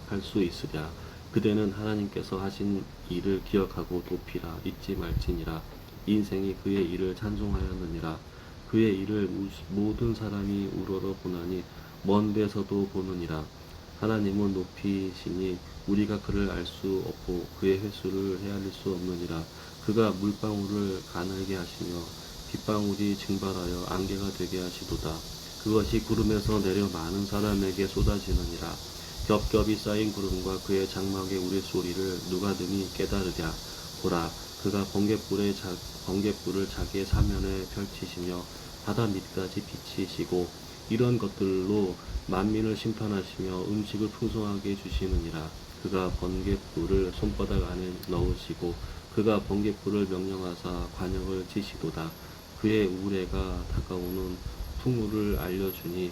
할 수 있으랴. 그대는 하나님께서 하신 일을 기억하고 높이라. 잊지 말지니라. 인생이 그의 일을 찬송하였느니라. 그의 일을 모든 사람이 우러러 보나니 먼 데서도 보느니라. 하나님은 높이시니 우리가 그를 알 수 없고 그의 횟수를 헤아릴 수 없느니라. 그가 물방울을 가늘게 하시며 빗방울이 증발하여 안개가 되게 하시도다. 그것이 구름에서 내려 많은 사람에게 쏟아지느니라. 겹겹이 쌓인 구름과 그의 장막의 우레소리를 누가 능히 깨달으랴. 보라, 그가 번갯불을 자기의 사면에 펼치시며 바다 밑까지 비치시고 이런 것들로 만민을 심판하시며 음식을 풍성하게 주시느니라. 그가 번갯불을 손바닥 안에 넣으시고 그가 번갯불을 명령하사 관역을 치시도다. 그의 우레가 다가오는 풍물을 알려주니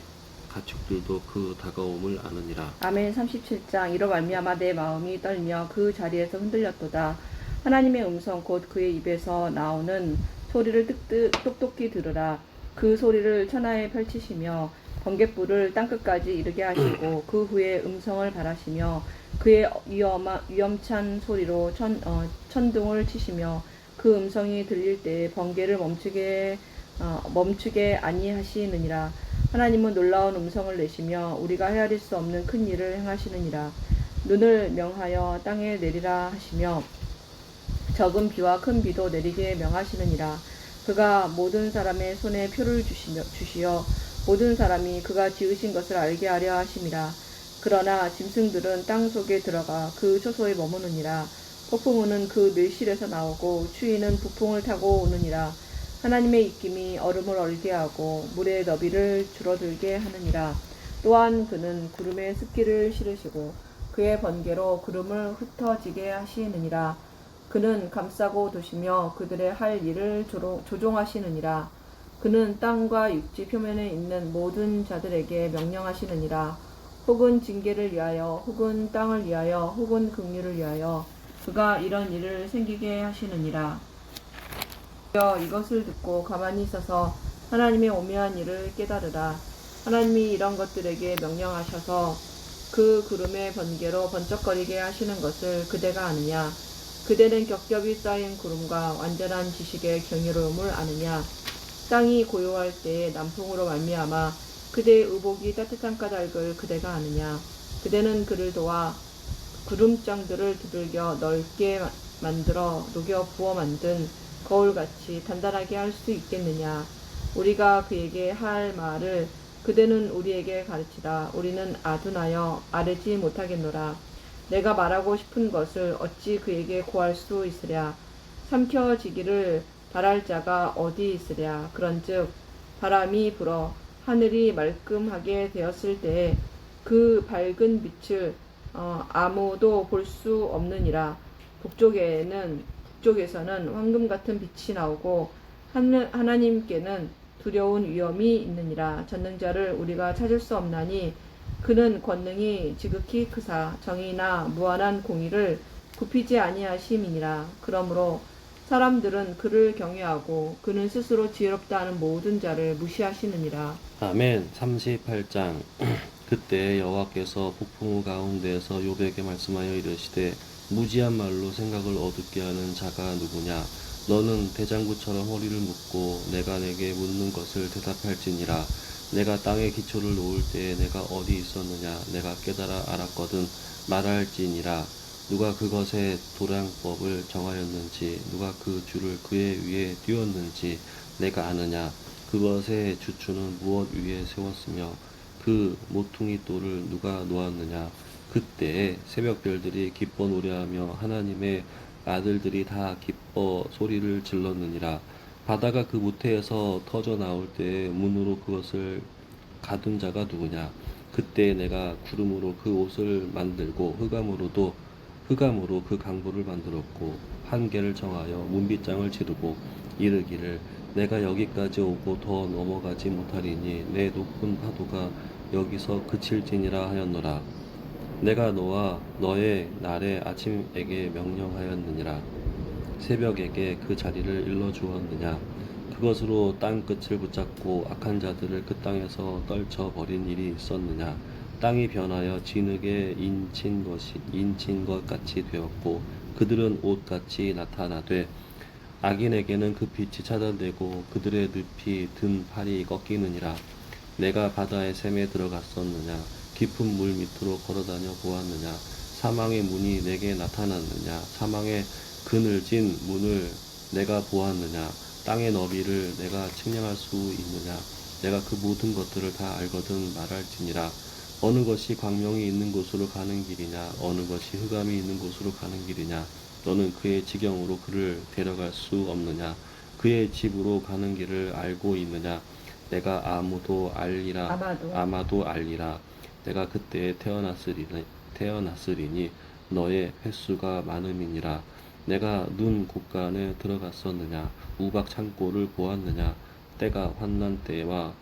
가축들도 그 다가옴을 아느니라. 아멘. 37장. 이로 말미암아 내 마음이 떨며 그 자리에서 흔들렸도다. 하나님의 음성 곧 그의 입에서 나오는 소리를 똑똑히 들으라. 그 소리를 천하에 펼치시며 번갯불을 땅끝까지 이르게 하시고 그 후에 음성을 발하시며 그의 위험찬 소리로 천둥을 치시며 그 음성이 들릴 때에 번개를 멈추게 아니하시느니라. 하나님은 놀라운 음성을 내시며 우리가 헤아릴 수 없는 큰 일을 행하시느니라. 눈을 명하여 땅에 내리라 하시며 적은 비와 큰 비도 내리게 명하시느니라. 그가 모든 사람의 손에 표를 주시어 모든 사람이 그가 지으신 것을 알게 하려 하심이라. 그러나 짐승들은 땅 속에 들어가 그 초소에 머무느니라. 폭풍우는 그 밀실에서 나오고 추위는 부풍을 타고 오느니라. 하나님의 입김이 얼음을 얼게 하고 물의 너비를 줄어들게 하느니라. 또한 그는 구름에 습기를 실으시고 그의 번개로 구름을 흩어지게 하시느니라. 그는 감싸고 두시며 그들의 할 일을 조종하시느니라. 그는 땅과 육지 표면에 있는 모든 자들에게 명령하시느니라. 혹은 징계를 위하여 혹은 땅을 위하여 혹은 긍휼을 위하여 그가 이런 일을 생기게 하시느니라. 이것을 듣고 가만히 있어서 하나님의 오묘한 일을 깨달으라. 하나님이 이런 것들에게 명령하셔서 그 구름의 번개로 번쩍거리게 하시는 것을 그대가 아느냐. 그대는 겹겹이 쌓인 구름과 완전한 지식의 경이로움을 아느냐. 땅이 고요할 때에 남풍으로 말미암아 그대의 의복이 따뜻한 까닭을 그대가 아느냐. 그대는 그를 도와 구름장들을 두들겨 넓게 만들어 녹여 부어 만든 거울같이 단단하게 할 수 있겠느냐. 우리가 그에게 할 말을 그대는 우리에게 가르치라. 우리는 아둔하여 아뢰지 못하겠노라. 내가 말하고 싶은 것을 어찌 그에게 고할 수 있으랴. 삼켜지기를 바랄 자가 어디 있으랴. 그런즉 바람이 불어 하늘이 말끔하게 되었을 때에 그 밝은 빛을 아무도 볼 수 없느니라. 북쪽에서는 황금 같은 빛이 나오고 하나님께는 두려운 위험이 있느니라. 전능자를 우리가 찾을 수 없나니 그는 권능이 지극히 크사 정의나 무한한 공의를 굽히지 아니하심이니라. 그러므로 사람들은 그를 경외하고 그는 스스로 지혜롭다 하는 모든 자를 무시하시느니라. 아멘. 38장. 그때 여호와께서 폭풍우 가운데에서 욥에게 말씀하여 이르시되 무지한 말로 생각을 어둡게 하는 자가 누구냐. 너는 대장구처럼 허리를 묶고 내가 내게 묻는 것을 대답할지니라. 내가 땅에 기초를 놓을 때에 내가 어디 있었느냐. 내가 깨달아 알았거든 말할지니라. 누가 그것의 도량법을 정하였는지 누가 그 줄을 그의 위에 띄웠는지 내가 아느냐. 그것의 주추는 무엇 위에 세웠으며 그 모퉁이 돌을 누가 놓았느냐. 그때에 새벽별들이 기뻐 노래하며 하나님의 아들들이 다 기뻐 소리를 질렀느니라. 바다가 그 모태에서 터져 나올 때에 문으로 그것을 가둔 자가 누구냐. 그때 내가 구름으로 그 옷을 만들고 흑암으로 그 강보를 만들었고 한계를 정하여 문빗장을 지르고 이르기를 내가 여기까지 오고 더 넘어가지 못하리니 내 높은 파도가 여기서 그칠지니라 하였노라. 내가 너와 너의 날의 아침에게 명령하였느니라. 새벽에게 그 자리를 일러주었느냐. 그것으로 땅 끝을 붙잡고 악한 자들을 그 땅에서 떨쳐버린 일이 있었느냐. 땅이 변하여 진흙에 인친 것 같이 되었고 그들은 옷같이 나타나되 악인에게는 그 빛이 차단되고 그들의 늪이 든 팔이 꺾이느니라. 내가 바다의 샘에 들어갔었느냐. 깊은 물 밑으로 걸어다녀 보았느냐. 사망의 문이 내게 나타났느냐. 사망의 그늘진 문을 내가 보았느냐. 땅의 너비를 내가 측량할 수 있느냐. 내가 그 모든 것들을 다 알거든 말할지니라. 어느 것이 광명이 있는 곳으로 가는 길이냐. 어느 것이 흑암이 있는 곳으로 가는 길이냐. 너는 그의 지경으로 그를 데려갈 수 없느냐. 그의 집으로 가는 길을 알고 있느냐. 내가 아마도 알리라. 내가 그때에 태어났으리니 너의 횟수가 많음이니라. 내가 눈 곳간에 들어갔었느냐. 우박 창고를 보았느냐. 때가 환난 때와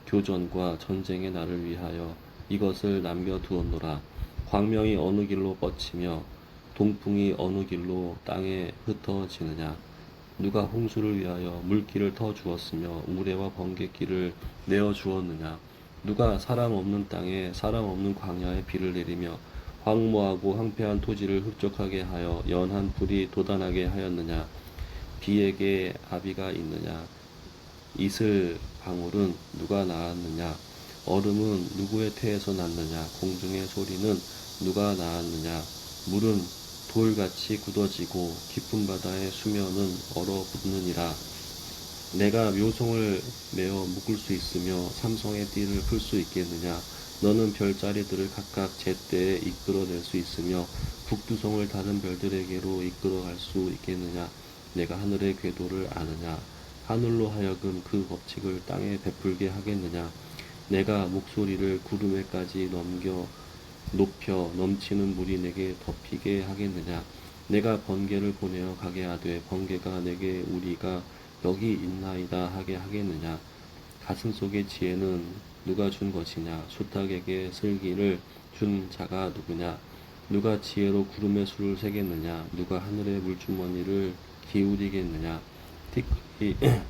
교전과 전쟁의 날을 위하여 이것을 남겨두었노라. 광명이 어느 길로 뻗치며 동풍이 어느 길로 땅에 흩어지느냐. 누가 홍수를 위하여 물길을 터 주었으며 우레와 번갯길을 내어 주었느냐. 누가 사람 없는 땅에 사람 없는 광야에 비를 내리며 황무하고 황폐한 토지를 흡족하게 하여 연한 풀이 돋아나게 하였느냐. 비에게 아비가 있느냐. 이슬 방울은 누가 낳았느냐. 얼음은 누구의 태에서 났느냐. 공중의 소리는 누가 낳았느냐. 물은 돌같이 굳어지고 깊은 바다의 수면은 얼어붙느니라. 내가 묘송을 메어 묶을 수 있으며 삼성의 띠를 풀 수 있겠느냐. 너는 별자리들을 각각 제때에 이끌어낼 수 있으며 북두성을 다른 별들에게로 이끌어갈 수 있겠느냐. 내가 하늘의 궤도를 아느냐. 하늘로 하여금 그 법칙을 땅에 베풀게 하겠느냐. 내가 목소리를 구름에까지 높여 넘치는 물이 내게 덮이게 하겠느냐. 내가 번개를 보내어 가게 하되 번개가 내게 우리가 여기 있나이다 하게 하겠느냐. 가슴 속의 지혜는 누가 준 것이냐. 수탉에게 슬기를 준 자가 누구냐. 누가 지혜로 구름의 수를 세겠느냐. 누가 하늘의 물주머니를 기울이겠느냐.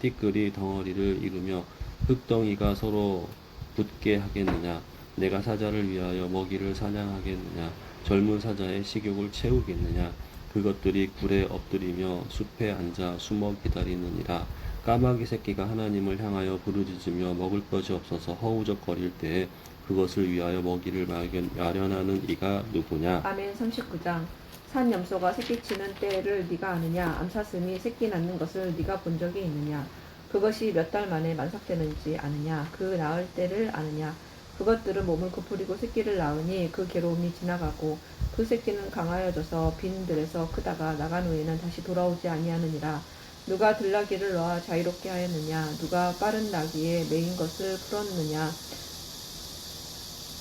띠끌이 덩어리를 이루며 흙덩이가 서로 붙게 하겠느냐. 내가 사자를 위하여 먹이를 사냥하겠느냐. 젊은 사자의 식욕을 채우겠느냐. 그것들이 굴에 엎드리며 숲에 앉아 숨어 기다리느니라. 까마귀 새끼가 하나님을 향하여 부르짖으며 먹을 것이 없어서 허우적거릴 때에 그것을 위하여 먹이를 마련하는 이가 누구냐. 아멘. 39장. 산 염소가 새끼치는 때를 네가 아느냐. 암사슴이 새끼 낳는 것을 네가 본 적이 있느냐. 그것이 몇 달 만에 만삭되는지 아느냐? 그 낳을 때를 아느냐? 그것들은 몸을 고프리고 새끼를 낳으니 그 괴로움이 지나가고 그 새끼는 강하여져서 빈 들에서 크다가 나간 후에는 다시 돌아오지 아니하느니라. 누가 들나귀를 놓아 자유롭게 하였느냐? 누가 빠른 나귀에 매인 것을 풀었느냐?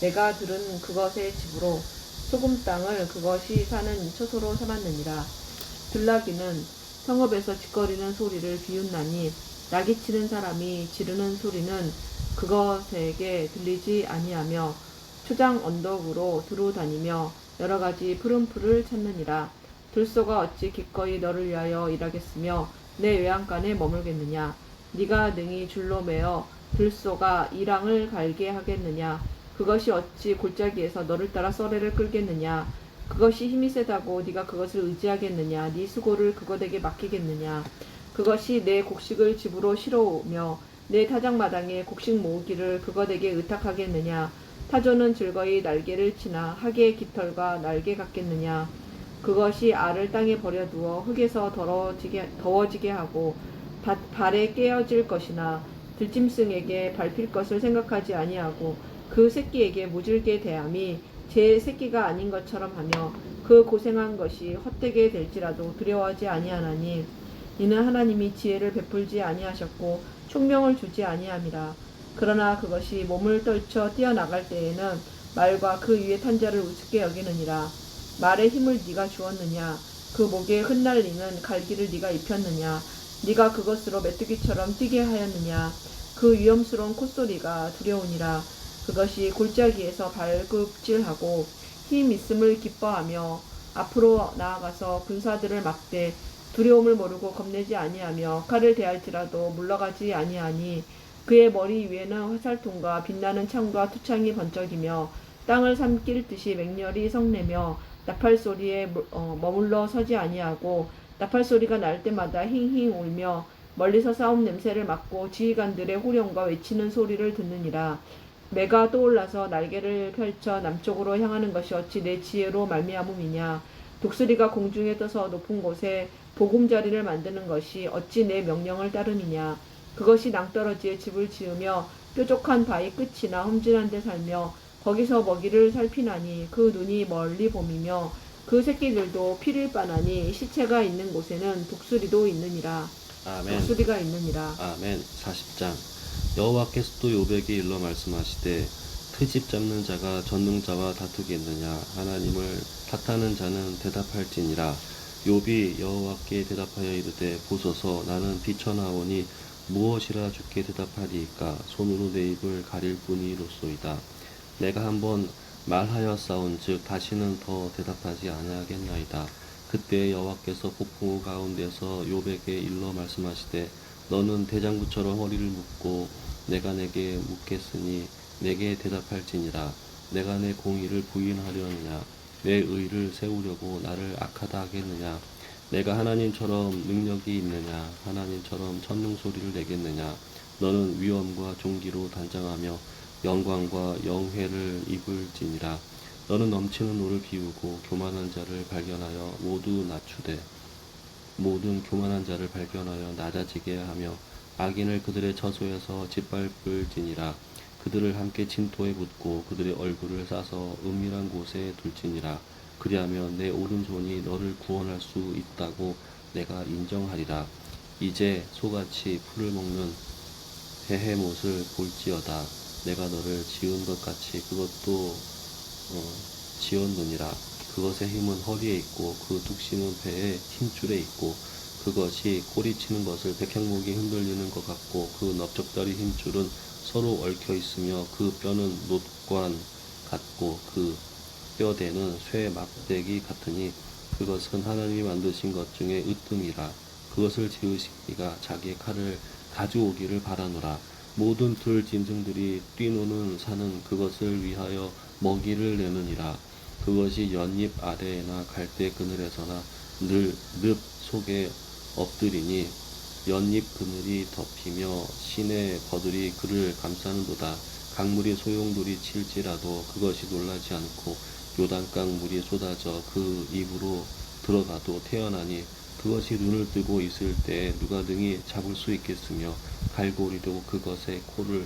내가 들은 그것의 집으로 소금 땅을 그것이 사는 처소로 삼았느니라. 들나귀는 성읍에서 짓거리는 소리를 비웃나니 나귀 치는 사람이 지르는 소리는 그것에게 들리지 아니하며 초장 언덕으로 두루 다니며 여러 가지 푸른 풀을 찾느니라. 들소가 어찌 기꺼이 너를 위하여 일하겠으며 내 외양간에 머물겠느냐? 네가 능히 줄로 매어 들소가 이랑을 갈게 하겠느냐? 그것이 어찌 골짜기에서 너를 따라 썰매를 끌겠느냐? 그것이 힘이 세다고 네가 그것을 의지하겠느냐? 네 수고를 그것에게 맡기겠느냐? 그것이 내 곡식을 집으로 실어오며 내 타작마당에 곡식 모으기를 그것에게 의탁하겠느냐? 타조는 즐거이 날개를 치나 하계의 깃털과 날개 같겠느냐? 그것이 알을 땅에 버려두어 흙에서 더워지게 하고 발에 깨어질 것이나 들짐승에게 밟힐 것을 생각하지 아니하고 그 새끼에게 모질게 대함이 제 새끼가 아닌 것처럼 하며 그 고생한 것이 헛되게 될지라도 두려워하지 아니하나니 이는 하나님이 지혜를 베풀지 아니하셨고 총명을 주지 아니함이라. 그러나 그것이 몸을 떨쳐 뛰어나갈 때에는 말과 그 위에 탄 자를 우습게 여기느니라. 말의 힘을 네가 주었느냐? 그 목에 흩날리는 갈기를 네가 입혔느냐? 네가 그것으로 메뚜기처럼 뛰게 하였느냐? 그 위험스러운 콧소리가 두려우니라. 그것이 골짜기에서 발굽질하고 힘 있음을 기뻐하며 앞으로 나아가서 군사들을 막되 두려움을 모르고 겁내지 아니하며 칼을 대할지라도 물러가지 아니하니 그의 머리 위에는 화살통과 빛나는 창과 투창이 번쩍이며 땅을 삼킬 듯이 맹렬히 성내며 나팔 소리에 머물러 서지 아니하고 나팔 소리가 날 때마다 힝힝 울며 멀리서 싸움 냄새를 맡고 지휘관들의 호령과 외치는 소리를 듣느니라. 매가 떠올라서 날개를 펼쳐 남쪽으로 향하는 것이 어찌 내 지혜로 말미암음이냐? 독수리가 공중에 떠서 높은 곳에 보금자리를 만드는 것이 어찌 내 명령을 따름이냐? 그것이 낭떠러지에 집을 지으며 뾰족한 바위 끝이나 험진한 데 살며 거기서 먹이를 살피나니 그 눈이 멀리 봄이며 그 새끼들도 피를 빠나니 시체가 있는 곳에는 독수리도 있느니라. 아멘. 독수리가 있느니라. 아멘. 40장. 여호와께서 또 욥에게 일러 말씀하시되 트집 잡는 자가 전능자와 다투겠느냐? 하나님을 탓하는 자는 대답할지니라. 욥이 여호와께 대답하여 이르되 보소서 나는 비천하오니 무엇이라 주께 대답하리이까? 손으로 내 입을 가릴 뿐이로소이다. 내가 한번 말하였사온즉 다시는 더 대답하지 아니하겠나이다. 그때 여호와께서 폭풍우 가운데서 욥에게 일러 말씀하시되 너는 대장부처럼 허리를 묶고 내가 내게 묻겠으니 내게 대답할지니라. 내가 내 공의를 부인하려느냐? 내 의를 세우려고 나를 악하다 하겠느냐? 내가 하나님처럼 능력이 있느냐? 하나님처럼 천능 소리를 내겠느냐? 너는 위엄과 존귀로 단장하며 영광과 영회를 입을지니라. 너는 넘치는 노를 비우고 교만한 자를 발견하여 모든 교만한 자를 발견하여 낮아지게 하며 악인을 그들의 처소에서 짓밟을지니라. 그들을 함께 진토에 묻고 그들의 얼굴을 싸서 은밀한 곳에 둘지니라. 그리하면 내 오른손이 너를 구원할 수 있다고 내가 인정하리라. 이제 소같이 풀을 먹는 베헤못을 볼지어다. 내가 너를 지은 것 같이 그것도 지었느니라. 그것의 힘은 허리에 있고 그 뚝심은 배의 힘줄에 있고 그것이 꼬리치는 것을 백향목이 흔들리는 것 같고 그 넓적다리 힘줄은 서로 얽혀 있으며 그 뼈는 놋관 같고 그 뼈대는 쇠 막대기 같으니 그것은 하나님이 만드신 것 중에 으뜸이라. 그것을 지으신 이가 자기의 칼을 가져오기를 바라노라. 모든 들 짐승들이 뛰노는 산은 그것을 위하여 먹이를 내느니라. 그것이 연잎 아래에나 갈대 그늘에서나 늪 속에 엎드리니 연잎 그늘이 덮이며 시내 버들이 그를 감싸는도다. 강물이 소용돌이 칠지라도 그것이 놀라지 않고 요단강 물이 쏟아져 그 입으로 들어가도 태어나니 그것이 눈을 뜨고 있을 때 누가 능히 잡을 수 있겠으며 갈고리도 그것의 코를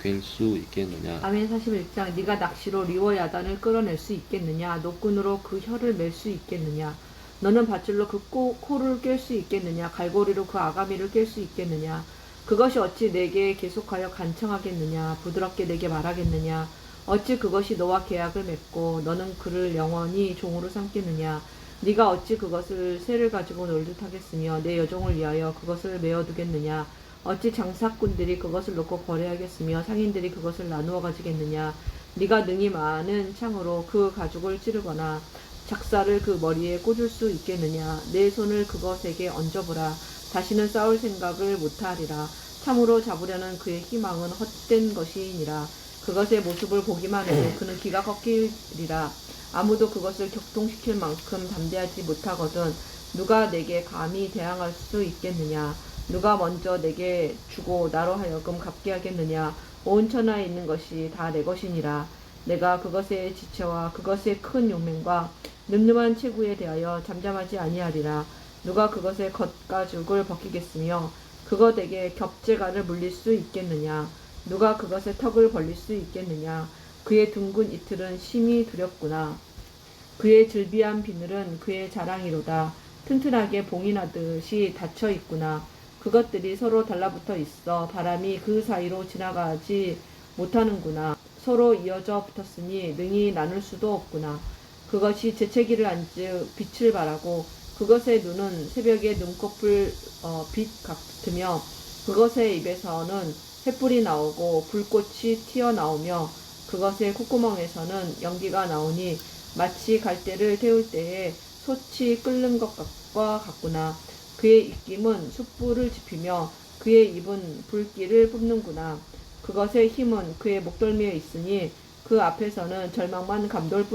꿰 수 있겠느냐. 아멘. 41장. 네가 낚시로 리워 야단을 끌어낼 수 있겠느냐? 노끈으로 그 혀를 맬 수 있겠느냐? 너는 밧줄로 그 코를 깰 수 있겠느냐? 갈고리로 그 아가미를 깰 수 있겠느냐? 그것이 어찌 내게 계속하여 간청하겠느냐? 부드럽게 내게 말하겠느냐? 어찌 그것이 너와 계약을 맺고 너는 그를 영원히 종으로 삼겠느냐? 네가 어찌 그것을 새를 가지고 놀듯 하겠으며 내 여종을 위하여 그것을 메어두겠느냐? 어찌 장사꾼들이 그것을 놓고 거래하겠으며 상인들이 그것을 나누어 가지겠느냐? 네가 능히 많은 창으로 그 가죽을 찌르거나 작사를 그 머리에 꽂을 수 있겠느냐? 내 손을 그것에게 얹어보라. 다시는 싸울 생각을 못하리라. 참으로 잡으려는 그의 희망은 헛된 것이니라. 그것의 모습을 보기만 해도 그는 기가 꺾이리라. 아무도 그것을 격동시킬 만큼 담대하지 못하거든 누가 내게 감히 대항할 수 있겠느냐? 누가 먼저 내게 주고 나로 하여금 갚게 하겠느냐? 온 천하에 있는 것이 다 내 것이니라. 내가 그것의 지체와 그것의 큰 용맹과 늠름한 체구에 대하여 잠잠하지 아니하리라. 누가 그것의 겉가죽을 벗기겠으며 그것에게 겹재간을 물릴 수 있겠느냐? 누가 그것의 턱을 벌릴 수 있겠느냐? 그의 둥근 이틀은 심히 두렵구나. 그의 즐비한 비늘은 그의 자랑이로다. 튼튼하게 봉이 나듯이 닫혀 있구나. 그것들이 서로 달라붙어 있어 바람이 그 사이로 지나가지 못하는구나. 서로 이어져 붙었으니 능히 나눌 수도 없구나. 그것이 재채기를 한즉 빛을 발하고 그것의 눈은 새벽의 눈꺼풀 빛 같으며 그것의 입에서는 횃불이 나오고 불꽃이 튀어나오며 그것의 콧구멍에서는 연기가 나오니 마치 갈대를 태울 때에 솥이 끓는 것과 같구나. 그의 입김은 숯불을 지피며 그의 입은 불길을 뿜는구나. 그것의 힘은 그의 목덜미에 있으니 그 앞에서는 절망만 감돌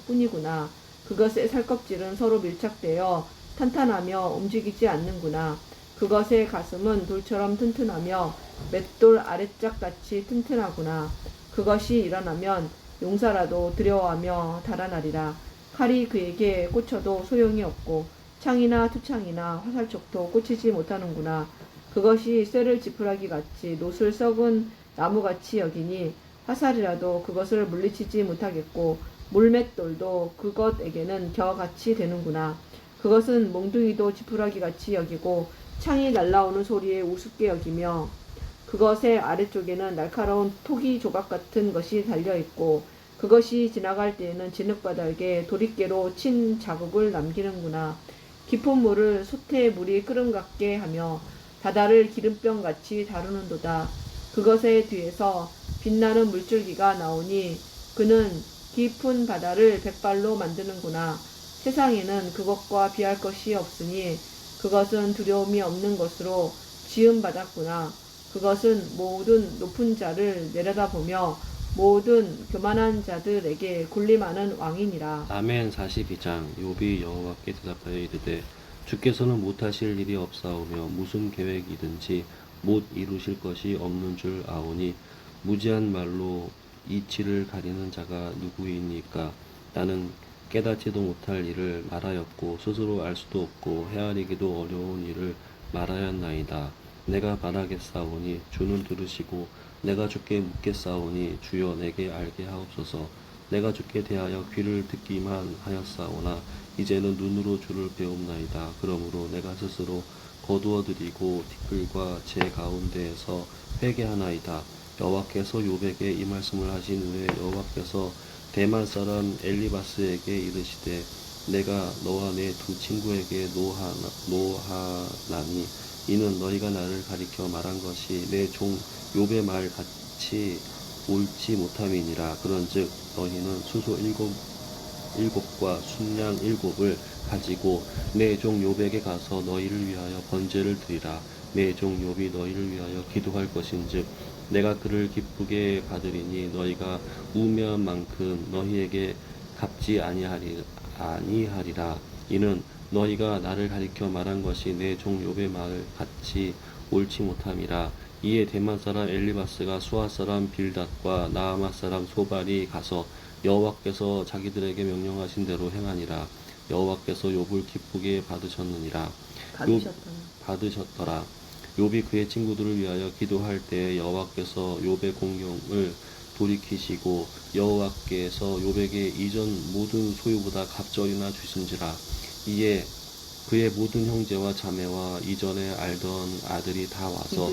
뿐이구나. 그것의 살껍질은 서로 밀착되어 탄탄하며 움직이지 않는구나. 그것의 가슴은 돌처럼 튼튼하며 맷돌 아랫짝같이 튼튼하구나. 그것이 일어나면 용사라도 두려워하며 달아나리라. 칼이 그에게 꽂혀도 소용이 없고 창이나 투창이나 화살촉도 꽂히지 못하는구나. 그것이 쇠를 지푸라기 같이 노슬 썩은 나무같이 여기니 화살이라도 그것을 물리치지 못하겠고 물맷돌도 그것에게는 겨같이 되는구나. 그것은 몽둥이도 지푸라기 같이 여기고 창이 날라오는 소리에 우습게 여기며 그것의 아래쪽에는 날카로운 토기 조각 같은 것이 달려있고 그것이 지나갈 때에는 진흙바닥에 도릿개로 친 자국을 남기는구나. 깊은 물을 솥에 물이 끓음 같게 하며 바다를 기름병같이 다루는도다. 그것의 뒤에서 빛나는 물줄기가 나오니 그는 깊은 바다를 백발로 만드는구나. 세상에는 그것과 비할 것이 없으니 그것은 두려움이 없는 것으로 지음받았구나. 그것은 모든 높은 자를 내려다보며 모든 교만한 자들에게 군림하는 왕이니라. 아멘. 42장. 욥이 여호와께 대답하여 이르되 주께서는 못하실 일이 없사오며 무슨 계획이든지 못 이루실 것이 없는 줄 아오니 무지한 말로 이치를 가리는 자가 누구이니까. 나는 깨닫지도 못할 일을 말하였고 스스로 알 수도 없고 헤아리기도 어려운 일을 말하였나이다. 내가 말하겠사오니 주는 들으시고 내가 주께 묻겠사오니 주여 내게 알게 하옵소서. 내가 주께 대하여 귀를 듣기만 하였사오나 이제는 눈으로 주를 배움나이다. 그러므로 내가 스스로 거두어드리고 티끌과 제 가운데에서 회개하나이다. 여호와께서 욥에게 이 말씀을 하신 후에 여호와께서 대만 사람 엘리바스에게 이르시되 내가 너와 내 두 친구에게 노하나니 이는 너희가 나를 가리켜 말한 것이 내 종 욥의 말 같이 옳지 못함이니라. 그런즉 너희는 수소 일곱과 순양 일곱을 가지고 내 종 욥에게 가서 너희를 위하여 번제를 드리라. 내 종 욥이 너희를 위하여 기도할 것인즉 내가 그를 기쁘게 받으리니 너희가 우매한 만큼 너희에게 갚지 아니하리라. 이는 너희가 나를 가리켜 말한 것이 내 종 욥의 말 같이 옳지 못함이라. 이에 대만 사람 엘리바스가 수아 사람 빌닷과 나아마 사람 소발이 가서 여호와께서 자기들에게 명령하신 대로 행하니라. 여호와께서 욥을 기쁘게 받으셨느니라. 받으셨더라. 욥이 그의 친구들을 위하여 기도할 때에 여호와께서 욥의 공경을 돌이키시고 여호와께서 욥에게 이전 모든 소유보다 갑절이나 주신지라. 이에 그의 모든 형제와 자매와 이전에 알던 아들이 다 와서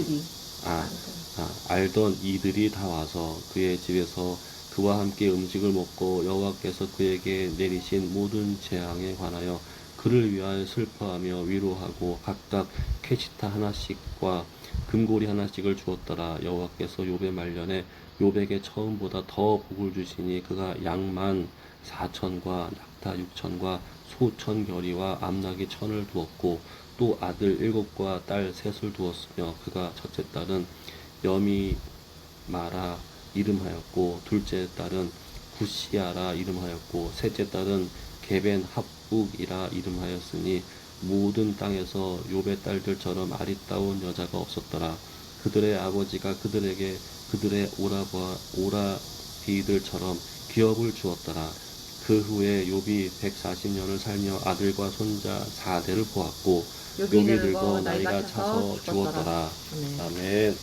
알던 이들이 다 와서 그의 집에서 그와 함께 음식을 먹고 여호와께서 그에게 내리신 모든 재앙에 관하여 그를 위하여 슬퍼하며 위로하고 각각 캐시타 하나씩과 금고리 하나씩을 주었더라. 여호와께서 욥의 말년에 욥에게 처음보다 더 복을 주시니 그가 양만 4천과 낙타 6천과 소 1,000겨리와 암나귀 1,000을 두었고 또 아들 7과 딸 3을 두었으며 그가 첫째 딸은 여미마라 이름하였고 둘째 딸은 구시아라 이름하였고 셋째 딸은 게벤 합북이라 이름하였으니 모든 땅에서 욥의 딸들처럼 아리따운 여자가 없었더라. 그들의 아버지가 그들에게 그들의 오라비들처럼 기업을 주었더라. 그 후에 욥이 140년을 살며 아들과 손자 4대를 보았고 욥이 늙어 나이가 차서 죽었더라. 아멘.